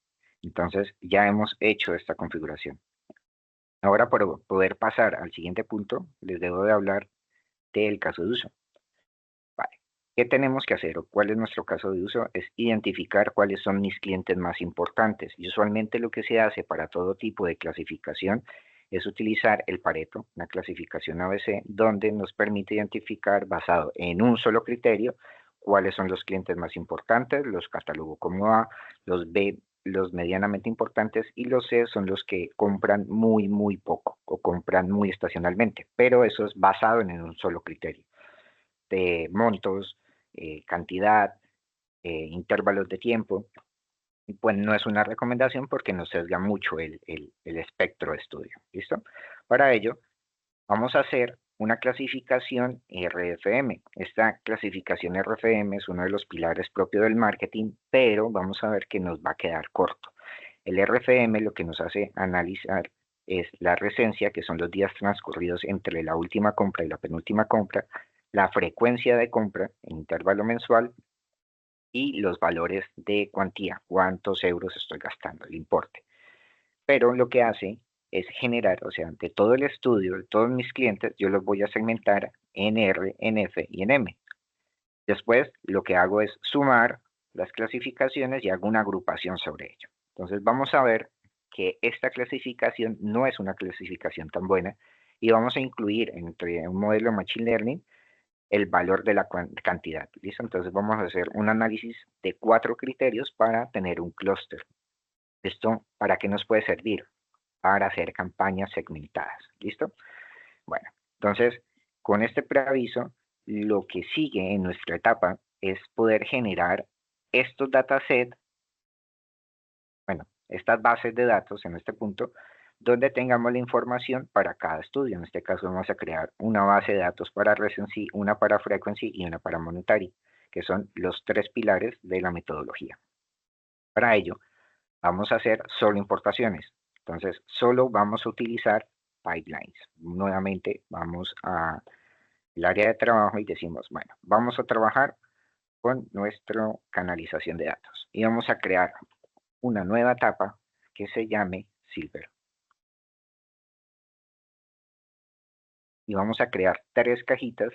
Entonces ya hemos hecho esta configuración. Ahora, para poder pasar al siguiente punto, les debo de hablar del caso de uso. Vale. ¿Qué tenemos que hacer o cuál es nuestro caso de uso? Es identificar cuáles son mis clientes más importantes. Y usualmente lo que se hace para todo tipo de clasificación es utilizar el Pareto, una clasificación ABC, donde nos permite identificar basado en un solo criterio cuáles son los clientes más importantes, los catalogo como A, los B, los medianamente importantes, y los C son los que compran muy poco o compran muy estacionalmente, pero eso es basado en un solo criterio de montos, cantidad, intervalos de tiempo. Pues no es una recomendación porque nos sesga mucho el espectro de estudio. ¿Listo? Para ello, vamos a hacer una clasificación RFM. Esta clasificación RFM es uno de los pilares propios del marketing, pero vamos a ver que nos va a quedar corto. El RFM lo que nos hace analizar es la recencia, que son los días transcurridos entre la última compra y la penúltima compra, la frecuencia de compra en intervalo mensual y los valores de cuantía, cuántos euros estoy gastando, el importe. Pero lo que hace es generar, o sea, de todo el estudio, de todos mis clientes, yo los voy a segmentar en R, en F y en M. Después lo que hago es sumar las clasificaciones y hago una agrupación sobre ello. Entonces vamos a ver que esta clasificación no es una clasificación tan buena y vamos a incluir entre un modelo de Machine Learning el valor de la cantidad. ¿Listo? Entonces vamos a hacer un análisis de 4 criterios para tener un clúster. ¿Esto para qué nos puede servir? Para hacer campañas segmentadas. ¿Listo? Bueno, entonces con este preaviso, lo que sigue en nuestra etapa es poder generar estos datasets, bueno, estas bases de datos en este punto, donde tengamos la información para cada estudio. En este caso vamos a crear una base de datos para recency, una para frequency y una para monetary, que son los 3 pilares de la metodología. Para ello, vamos a hacer solo importaciones. Entonces, solo vamos a utilizar pipelines. Nuevamente, vamos al área de trabajo y decimos, bueno, vamos a trabajar con nuestra canalización de datos. Y vamos a crear una nueva etapa que se llame Silver. Y vamos a crear 3 cajitas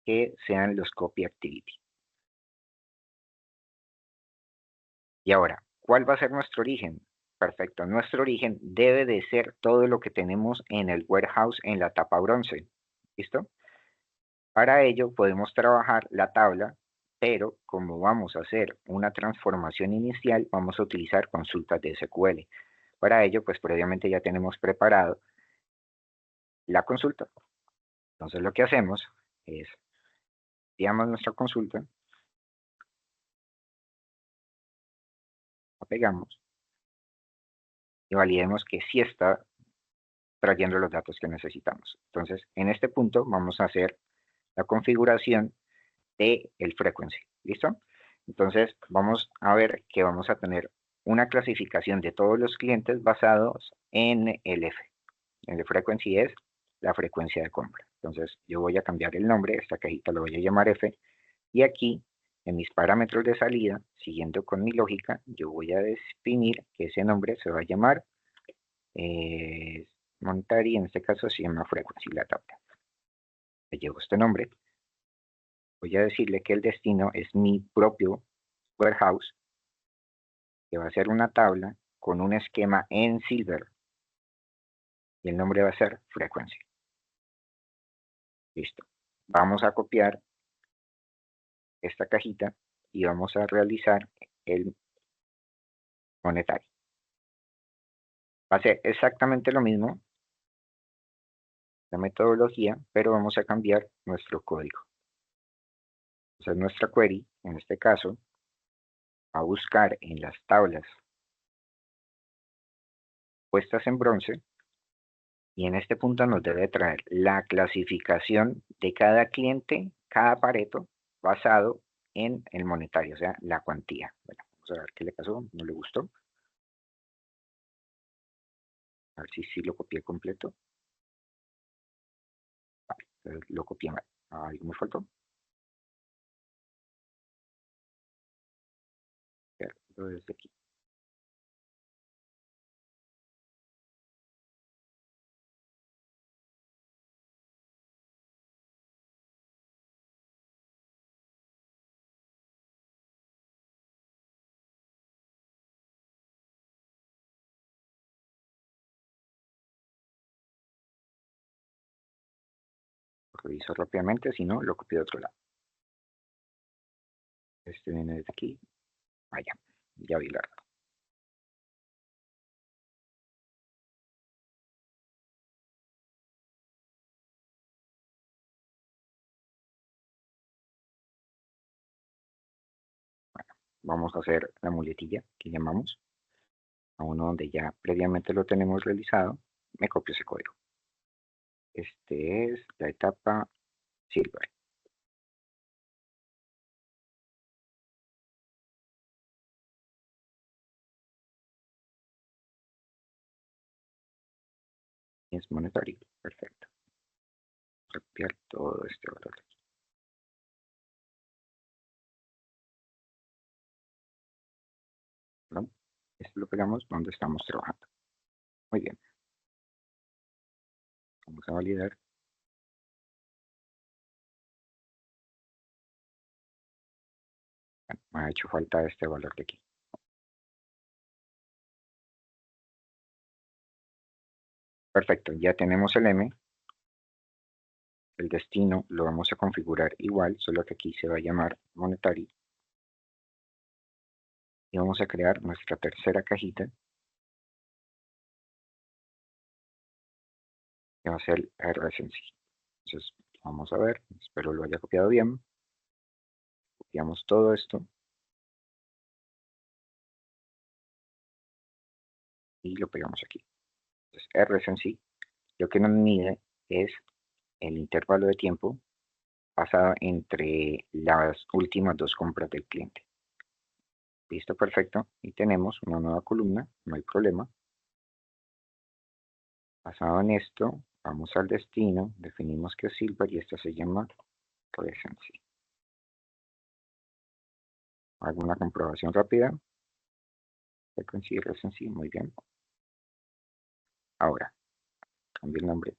que sean los copy activity. Y ahora, ¿cuál va a ser nuestro origen? Perfecto, nuestro origen debe de ser todo lo que tenemos en el warehouse en la etapa bronce. ¿Listo? Para ello podemos trabajar la tabla, pero como vamos a hacer una transformación inicial, vamos a utilizar consultas de SQL. Para ello, pues previamente ya tenemos preparado la consulta. Entonces lo que hacemos es, enviamos nuestra consulta, la pegamos y validemos que sí está trayendo los datos que necesitamos. Entonces, en este punto vamos a hacer la configuración de el frequency. ¿Listo? Entonces, vamos a ver que vamos a tener una clasificación de todos los clientes basados en el F. El frequency es la frecuencia de compra. Entonces, yo voy a cambiar el nombre, esta cajita lo voy a llamar F, y aquí, en mis parámetros de salida, siguiendo con mi lógica, yo voy a definir que ese nombre se va a llamar montar, y en este caso se llama frequency la tabla. Le llevo este nombre. Voy a decirle que el destino es mi propio warehouse, que va a ser una tabla con un esquema en Silver, y el nombre va a ser frequency. Listo. Vamos a copiar esta cajita y vamos a realizar el monetario. Va a ser exactamente lo mismo, la metodología, pero vamos a cambiar nuestro código. Entonces nuestra query, en este caso, va a buscar en las tablas puestas en bronce, y en este punto nos debe traer la clasificación de cada cliente, cada Pareto, basado en el monetario, o sea, la cuantía. Bueno, vamos a ver qué le pasó, no le gustó. A ver si sí lo copié completo. Vale, lo copié mal. Algo me faltó. Desde aquí. Reviso rápidamente, si no, lo copio de otro lado. Este viene desde aquí. Vaya, ya vi la. Bueno, vamos a hacer la muletilla que llamamos a uno donde ya previamente lo tenemos realizado. Me copio ese código. Este es la etapa Silver. Es monetario. Perfecto. Copiar todo este valor de aquí. ¿No? Esto lo pegamos donde estamos trabajando. Muy bien. Vamos a validar. Bueno, me ha hecho falta este valor de aquí. Perfecto, ya tenemos el M. El destino lo vamos a configurar igual, solo que aquí se va a llamar monetary. Y vamos a crear nuestra tercera cajita, que va a ser RSNC. Entonces, vamos a ver, espero lo haya copiado bien. Copiamos todo esto. Y lo pegamos aquí. Entonces, RSNC, lo que nos mide es el intervalo de tiempo pasado entre las últimas dos compras del cliente. Listo, perfecto. Y tenemos una nueva columna, no hay problema. Basado en esto, vamos al destino, definimos que es Silver y esta se llama Recency. ¿Alguna comprobación rápida? Frequency, Recency, muy bien. Ahora, cambio el nombre.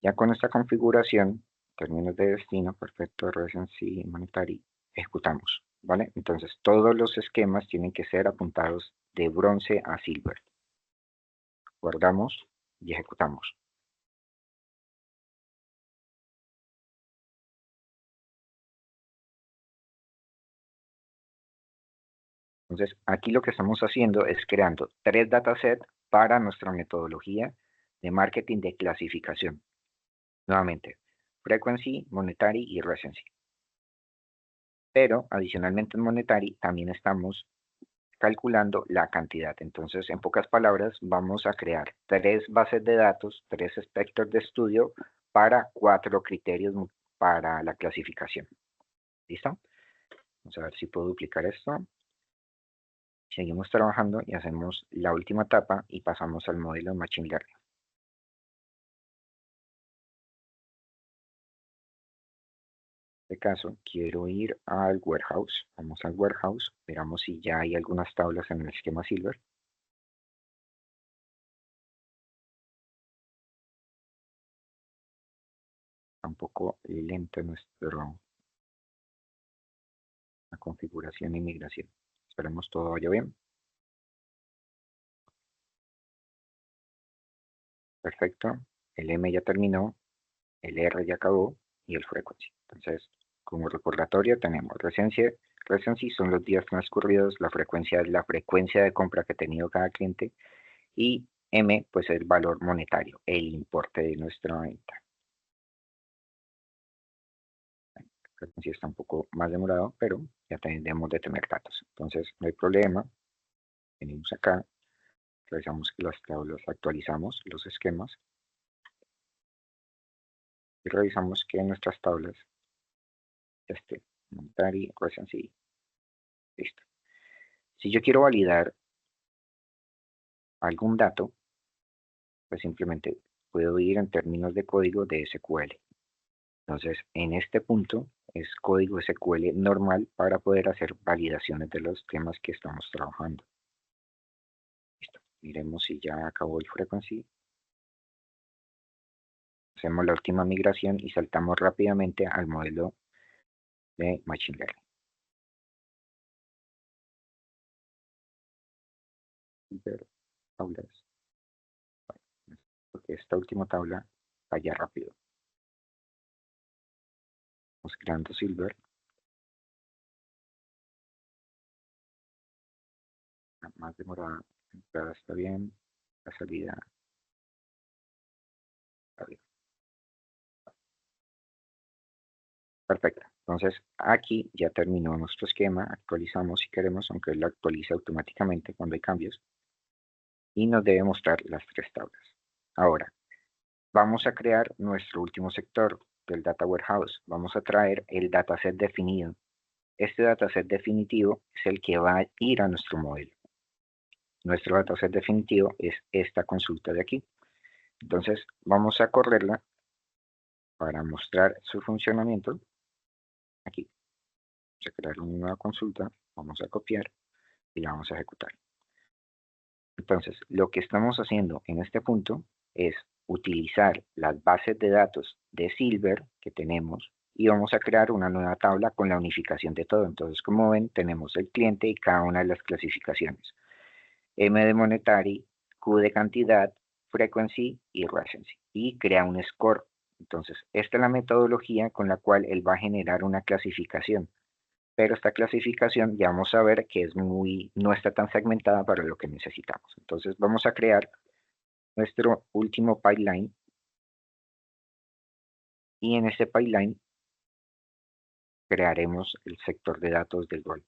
Ya con esta configuración, términos de destino, perfecto, Recency, Monetary, ejecutamos, ¿vale? Entonces, todos los esquemas tienen que ser apuntados de bronce a silver. Guardamos y ejecutamos. Entonces, aquí lo que estamos haciendo es creando 3 datasets para nuestra metodología de marketing de clasificación. Nuevamente, frequency, monetary y recency. Pero adicionalmente en monetary también estamos calculando la cantidad. Entonces, en pocas palabras, vamos a crear 3 bases de datos, 3 espectros de estudio para 4 criterios para la clasificación. ¿Listo? Vamos a ver si puedo duplicar esto. Seguimos trabajando y hacemos la última etapa y pasamos al modelo de Machine Learning. En este caso, quiero ir al warehouse. Vamos al warehouse, miramos si ya hay algunas tablas en el esquema Silver. Está un poco lento la configuración y migración. Esperemos todo vaya bien. Perfecto. El M ya terminó, el R ya acabó y el frequency. Entonces, como recordatorio tenemos recency son los días transcurridos, la frecuencia es la frecuencia de compra que ha tenido cada cliente y M pues el valor monetario, el importe de nuestra venta. La frecuencia está un poco más demorado, pero ya tendremos de tener datos. Entonces, no hay problema. Venimos acá, revisamos que las tablas, actualizamos los esquemas y revisamos que en nuestras tablas monetary, recency, listo. Si yo quiero validar algún dato, pues simplemente puedo ir en términos de código de SQL. Entonces, en este punto es código SQL normal para poder hacer validaciones de los temas que estamos trabajando. Listo. Miremos si ya acabó el frequency. Hacemos la última migración y saltamos rápidamente al modelo de Machine Learning. Tablas. Porque esta última tabla vaya rápido. Vamos creando Silver. Más demorada. La entrada está bien. La salida está bien. Perfecto. Entonces aquí ya terminó nuestro esquema. Actualizamos si queremos, aunque él lo actualiza automáticamente cuando hay cambios. Y nos debe mostrar las 3 tablas. Ahora, vamos a crear nuestro último sector del Data Warehouse. Vamos a traer el dataset definido. Este dataset definitivo es el que va a ir a nuestro modelo. Nuestro dataset definitivo es esta consulta de aquí. Entonces vamos a correrla para mostrar su funcionamiento. Aquí. Vamos a crear una nueva consulta. Vamos a copiar y la vamos a ejecutar. Entonces, lo que estamos haciendo en este punto es utilizar las bases de datos de Silver que tenemos y vamos a crear una nueva tabla con la unificación de todo. Entonces, como ven, tenemos el cliente y cada una de las clasificaciones. M de monetary, Q de cantidad, frequency y recency. Y crea un score. Entonces, esta es la metodología con la cual él va a generar una clasificación. Pero esta clasificación ya vamos a ver que no está tan segmentada para lo que necesitamos. Entonces vamos a crear nuestro último pipeline y en este pipeline crearemos el sector de datos del rol.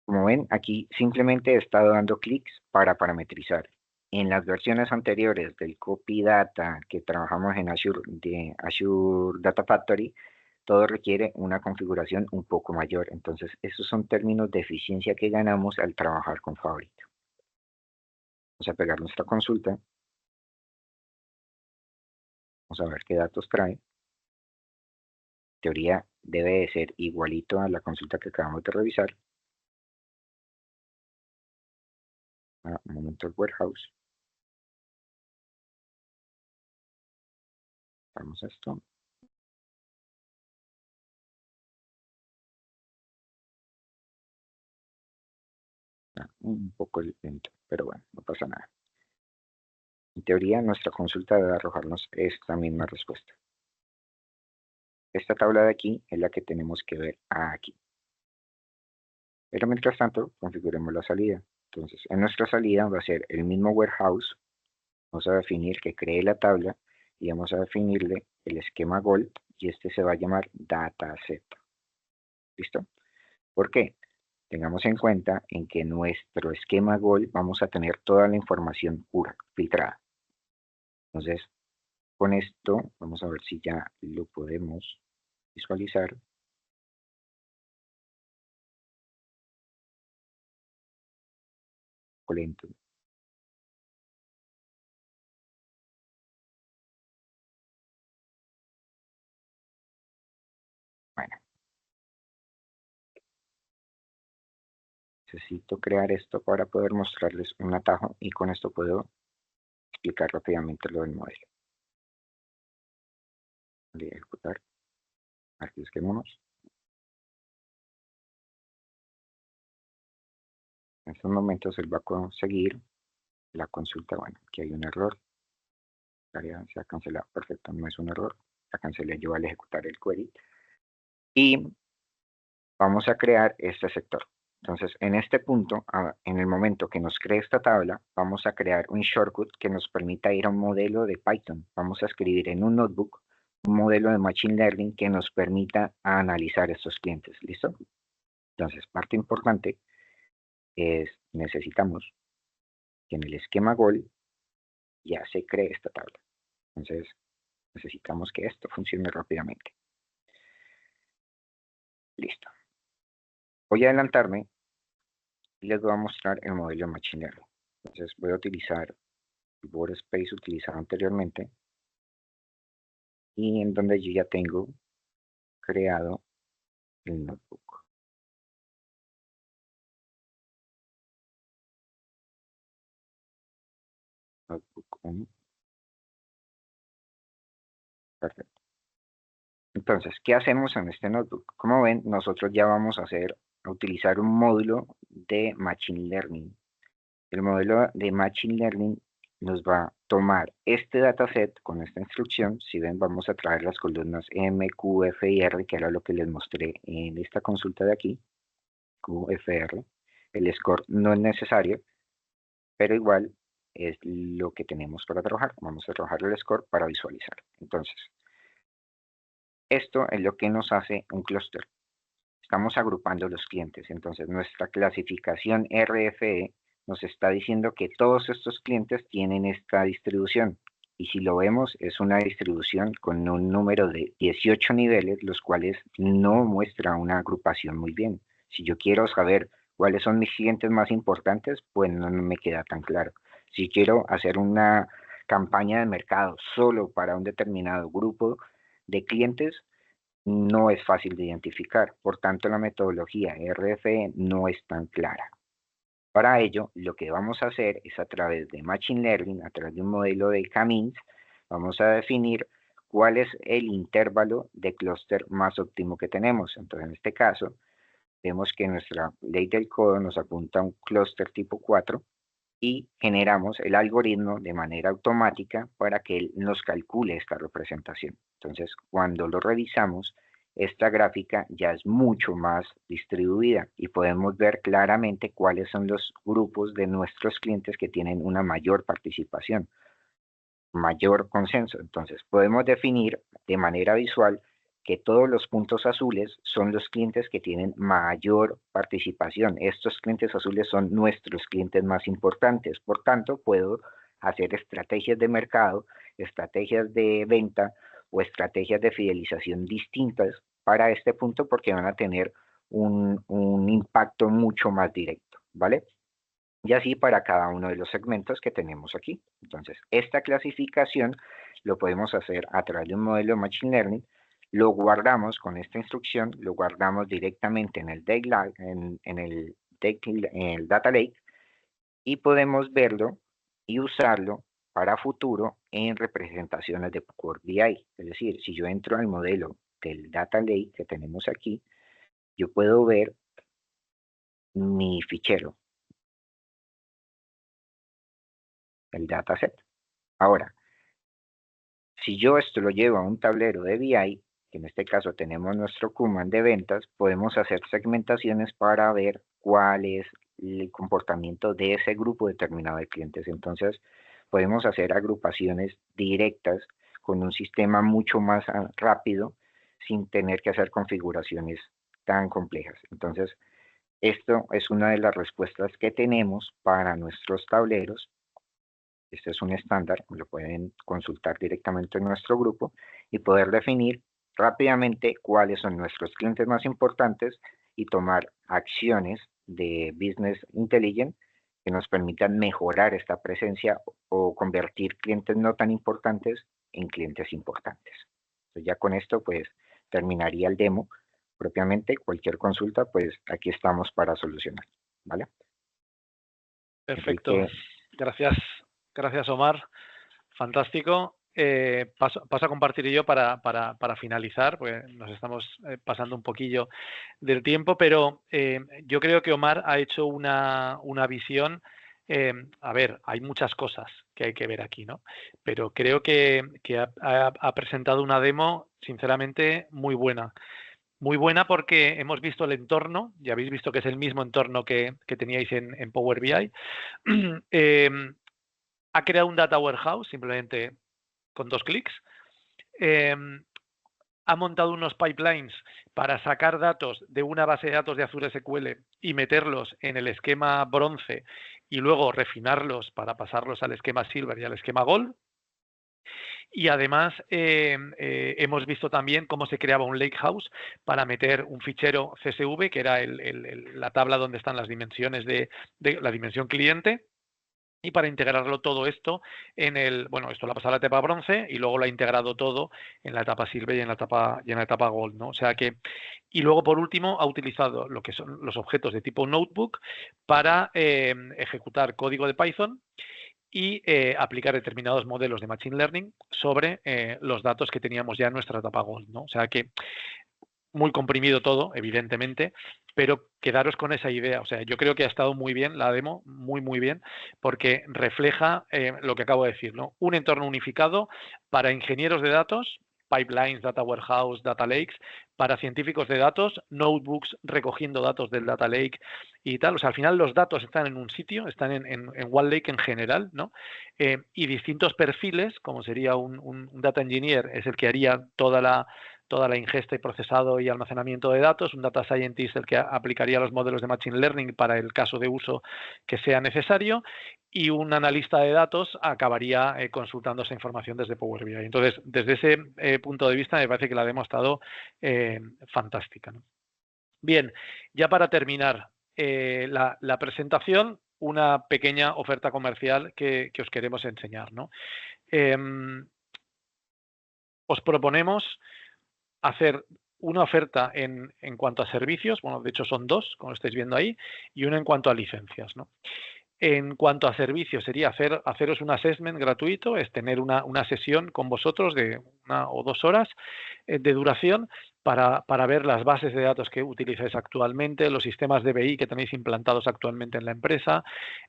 Como ven, aquí simplemente he estado dando clics para parametrizar. En las versiones anteriores del Copy Data que trabajamos en Azure, de Azure Data Factory, todo requiere una configuración un poco mayor. Entonces, esos son términos de eficiencia que ganamos al trabajar con Fabric. Vamos a pegar nuestra consulta. Vamos a ver qué datos trae. En teoría debe de ser igualito a la consulta que acabamos de revisar. Un momento el warehouse. Vamos a esto. Un poco lento, pero bueno, no pasa nada. En teoría nuestra consulta debe arrojarnos esta misma respuesta. Esta tabla de aquí es la que tenemos que ver aquí. Pero mientras tanto, configuremos la salida. Entonces, en nuestra salida va a ser el mismo warehouse. Vamos a definir que cree la tabla y vamos a definirle el esquema goal y este se va a llamar dataset. ¿Listo? ¿Por qué? Tengamos en cuenta en que nuestro esquema goal vamos a tener toda la información pura, filtrada. Entonces, con esto, vamos a ver si ya lo podemos visualizar. Lento. Bueno, necesito crear esto para poder mostrarles un atajo y con esto puedo explicar rápidamente lo del modelo. Voy a ejecutar. Arriesguémonos. En estos momentos él va a conseguir la consulta. Bueno, aquí hay un error. Tarea se ha cancelado. Perfecto, no es un error. La cancelé yo al ejecutar el query. Y vamos a crear este sector. Entonces, en este punto, en el momento que nos cree esta tabla, vamos a crear un shortcut que nos permita ir a un modelo de Python. Vamos a escribir en un notebook un modelo de Machine Learning que nos permita analizar estos clientes. ¿Listo? Entonces, parte importante es, necesitamos que en el esquema goal ya se cree esta tabla. Entonces, necesitamos que esto funcione rápidamente. Listo. Voy a adelantarme y les voy a mostrar el modelo de Machine Learning. Entonces, voy a utilizar el workspace utilizado anteriormente y en donde yo ya tengo creado el notebook. Notebook 1. Perfecto. Entonces, ¿qué hacemos en este notebook? Como ven, nosotros ya vamos a utilizar un módulo de Machine Learning. El modelo de Machine Learning nos va a tomar este dataset con esta instrucción. Si ven, vamos a traer las columnas M, Q, F y R, que era lo que les mostré en esta consulta de aquí. Q, F, R. El score no es necesario, pero igual es lo que tenemos para trabajar. Vamos a trabajar el score para visualizar. Entonces, esto es lo que nos hace un clúster. Estamos agrupando los clientes. Entonces, nuestra clasificación RFE nos está diciendo que todos estos clientes tienen esta distribución. Y si lo vemos, es una distribución con un número de 18 niveles, los cuales no muestra una agrupación muy bien. Si yo quiero saber cuáles son mis clientes más importantes, pues no me queda tan claro. Si quiero hacer una campaña de mercado solo para un determinado grupo de clientes, no es fácil de identificar. Por tanto, la metodología RFE no es tan clara. Para ello, lo que vamos a hacer es a través de Machine Learning, a través de un modelo de K-means, vamos a definir cuál es el intervalo de clúster más óptimo que tenemos. Entonces, en este caso, vemos que nuestra ley del codo nos apunta a un clúster tipo 4 y generamos el algoritmo de manera automática para que él nos calcule esta representación. Entonces, cuando lo revisamos, esta gráfica ya es mucho más distribuida y podemos ver claramente cuáles son los grupos de nuestros clientes que tienen una mayor participación, mayor consenso. Entonces, podemos definir de manera visual que todos los puntos azules son los clientes que tienen mayor participación. Estos clientes azules son nuestros clientes más importantes. Por tanto, puedo hacer estrategias de mercado, estrategias de venta o estrategias de fidelización distintas para este punto porque van a tener un impacto mucho más directo, ¿vale? Y así para cada uno de los segmentos que tenemos aquí. Entonces, esta clasificación lo podemos hacer a través de un modelo de Machine Learning, lo guardamos con esta instrucción, lo guardamos directamente en el Data Lake y podemos verlo y usarlo para futuro en representaciones de Power BI. Es decir, si yo entro al modelo del Data Lake que tenemos aquí, yo puedo ver mi fichero, el dataset. Ahora, si yo esto lo llevo a un tablero de BI, que en este caso tenemos nuestro Kuman de ventas, podemos hacer segmentaciones para ver cuál es el comportamiento de ese grupo determinado de clientes. Entonces, podemos hacer agrupaciones directas con un sistema mucho más rápido sin tener que hacer configuraciones tan complejas. Entonces, esto es una de las respuestas que tenemos para nuestros tableros. Este es un estándar, lo pueden consultar directamente en nuestro grupo y poder definir rápidamente cuáles son nuestros clientes más importantes y tomar acciones de Business Intelligence que nos permitan mejorar esta presencia o convertir clientes no tan importantes en clientes importantes. Entonces ya con esto pues terminaría el demo propiamente. Cualquier consulta pues aquí estamos para solucionar, ¿vale? Perfecto. Enrique. Gracias Omar. Fantástico. Paso a compartir yo para finalizar, porque nos estamos pasando un poquillo del tiempo, pero yo creo que Omar ha hecho una visión. A ver, hay muchas cosas que hay que ver aquí, ¿no? Pero creo que ha presentado una demo, sinceramente, muy buena. Muy buena porque hemos visto el entorno, ya habéis visto que es el mismo entorno que teníais en Power BI. Ha creado un data warehouse simplemente con 2 clics. Ha montado unos pipelines para sacar datos de una base de datos de Azure SQL y meterlos en el esquema bronce y luego refinarlos para pasarlos al esquema silver y al esquema gold. Y además hemos visto también cómo se creaba un lakehouse para meter un fichero CSV, que era la tabla donde están las dimensiones de la dimensión cliente, y para integrarlo todo esto esto lo ha pasado a la etapa bronce y luego lo ha integrado todo en la etapa silver y en la etapa gold, ¿no? O sea que, y luego por último ha utilizado lo que son los objetos de tipo notebook para ejecutar código de Python y aplicar determinados modelos de Machine Learning sobre los datos que teníamos ya en nuestra etapa Gold, ¿no? O sea que muy comprimido todo, evidentemente, pero quedaros con esa idea. O sea, yo creo que ha estado muy bien la demo, muy bien, porque refleja lo que acabo de decir, ¿no? Un entorno unificado para ingenieros de datos, pipelines, data warehouse, data lakes, para científicos de datos, notebooks recogiendo datos del data lake y tal. O sea, al final los datos están en un sitio, están en One Lake en general, ¿no? Y distintos perfiles, como sería un data engineer, es el que haría toda la ingesta y procesado y almacenamiento de datos, un data scientist el que aplicaría los modelos de machine learning para el caso de uso que sea necesario, y un analista de datos acabaría consultando esa información desde Power BI. Entonces, desde ese punto de vista, me parece que la demo ha estado fantástica, ¿no? Bien, ya para terminar la presentación, una pequeña oferta comercial que os queremos enseñar, ¿no? Os proponemos hacer una oferta en cuanto a servicios, bueno, de hecho son 2, como estáis viendo ahí, y una en cuanto a licencias, ¿no? En cuanto a servicios, sería haceros un assessment gratuito, es tener una sesión con vosotros de 1 o 2 horas de duración para ver las bases de datos que utilizáis actualmente, los sistemas de BI que tenéis implantados actualmente en la empresa,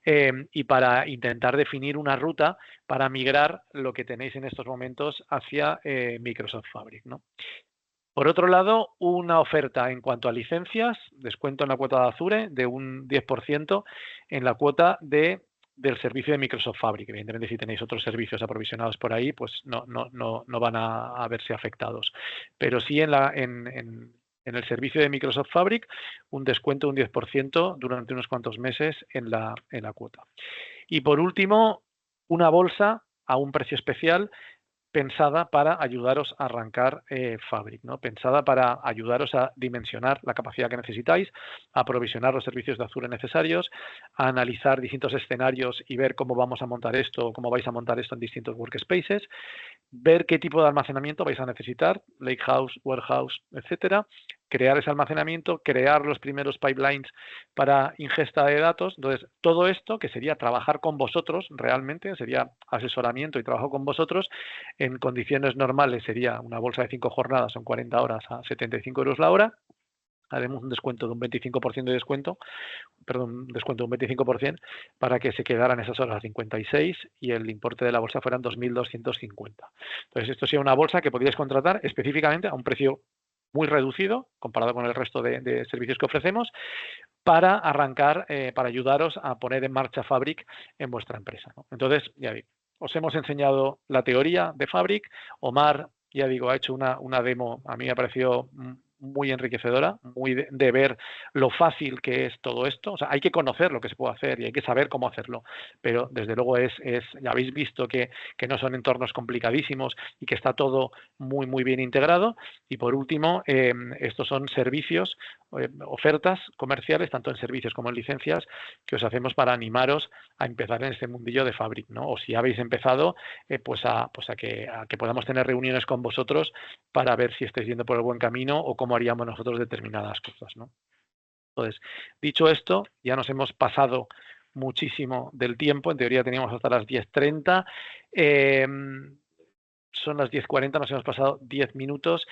y para intentar definir una ruta para migrar lo que tenéis en estos momentos hacia Microsoft Fabric, ¿no? Por otro lado, una oferta en cuanto a licencias, descuento en la cuota de Azure de un 10% en la cuota del servicio de Microsoft Fabric. Evidentemente, si tenéis otros servicios aprovisionados por ahí, pues no van a verse afectados. Pero sí en el servicio de Microsoft Fabric, un descuento de un 10% durante unos cuantos meses en la cuota. Y por último, una bolsa a un precio especial pensada para ayudaros a arrancar Fabric, ¿no? Pensada para ayudaros a dimensionar la capacidad que necesitáis, a aprovisionar los servicios de Azure necesarios, a analizar distintos escenarios y ver cómo vamos a montar esto, cómo vais a montar esto en distintos workspaces, ver qué tipo de almacenamiento vais a necesitar, Lakehouse, Warehouse, etcétera, crear ese almacenamiento, crear los primeros pipelines para ingesta de datos. Entonces, todo esto, que sería trabajar con vosotros realmente, sería asesoramiento y trabajo con vosotros, en condiciones normales sería una bolsa de 5 jornadas, son 40 horas a 75 euros la hora. haremos un descuento de un 25% de descuento, perdón, un descuento de un 25% para que se quedaran esas horas 56 y el importe de la bolsa fueran 2.250. Entonces, esto sería una bolsa que podríais contratar específicamente a un precio muy reducido comparado con el resto de servicios que ofrecemos para arrancar, para ayudaros a poner en marcha Fabric en vuestra empresa, ¿no? Entonces, ya digo, os hemos enseñado la teoría de Fabric. Omar, ya digo, ha hecho una demo, a mí me ha parecido muy enriquecedora, muy de ver lo fácil que es todo esto. O sea, hay que conocer lo que se puede hacer y hay que saber cómo hacerlo, pero desde luego ya habéis visto que no son entornos complicadísimos y que está todo muy, muy bien integrado. Y por último, estos son servicios, ofertas comerciales, tanto en servicios como en licencias, que os hacemos para animaros a empezar en este mundillo de Fabric, ¿no? O si habéis empezado, pues a que podamos tener reuniones con vosotros para ver si estáis yendo por el buen camino o cómo haríamos nosotros determinadas cosas, ¿no? Entonces, dicho esto, ya nos hemos pasado muchísimo del tiempo. En teoría teníamos hasta las 10:30. Son las 10:40, nos hemos pasado 10 minutos.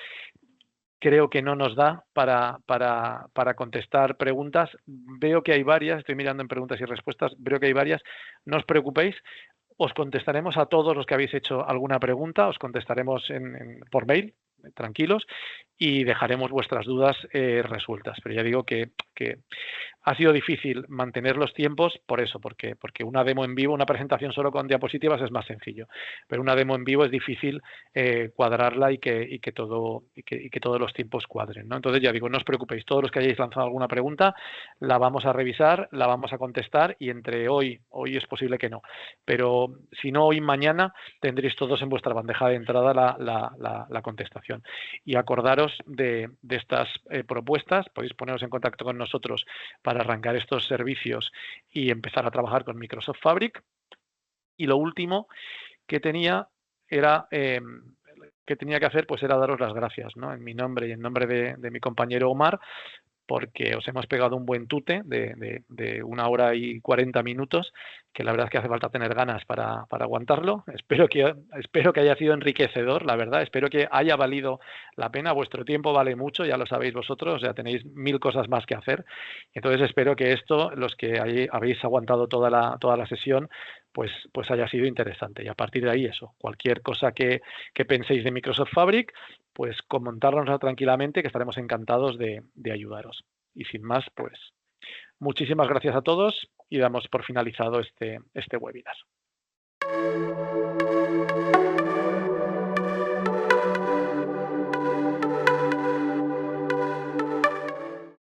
Creo que no nos da para contestar preguntas. Veo que hay varias, estoy mirando en preguntas y respuestas, veo que hay varias. No os preocupéis, os contestaremos a todos los que habéis hecho alguna pregunta, os contestaremos por mail, tranquilos, y dejaremos vuestras dudas resueltas. Pero ya digo que ha sido difícil mantener los tiempos por eso, porque una demo en vivo, una presentación solo con diapositivas es más sencillo, pero una demo en vivo es difícil cuadrarla y que todos los tiempos cuadren, ¿no? Entonces ya digo, no os preocupéis, todos los que hayáis lanzado alguna pregunta la vamos a revisar, la vamos a contestar y entre hoy es posible que no, pero si no hoy, mañana tendréis todos en vuestra bandeja de entrada la contestación. Y acordaros de estas propuestas, podéis poneros en contacto con nosotros para arrancar estos servicios y empezar a trabajar con Microsoft Fabric. Y lo último que tenía era que tenía que hacer, pues era daros las gracias, ¿no? En mi nombre y en nombre de mi compañero Omar, porque os hemos pegado un buen tute de 1 hora y 40 minutos, que la verdad es que hace falta tener ganas para aguantarlo. Espero que haya sido enriquecedor, la verdad. Espero que haya valido la pena. Vuestro tiempo vale mucho, ya lo sabéis vosotros, o sea, tenéis 1000 cosas más que hacer. Entonces espero que esto, los que habéis aguantado toda la sesión, pues haya sido interesante. Y a partir de ahí eso, cualquier cosa que penséis de Microsoft Fabric, pues comentárnosla tranquilamente, que estaremos encantados de ayudaros. Y sin más, pues muchísimas gracias a todos y damos por finalizado este webinar.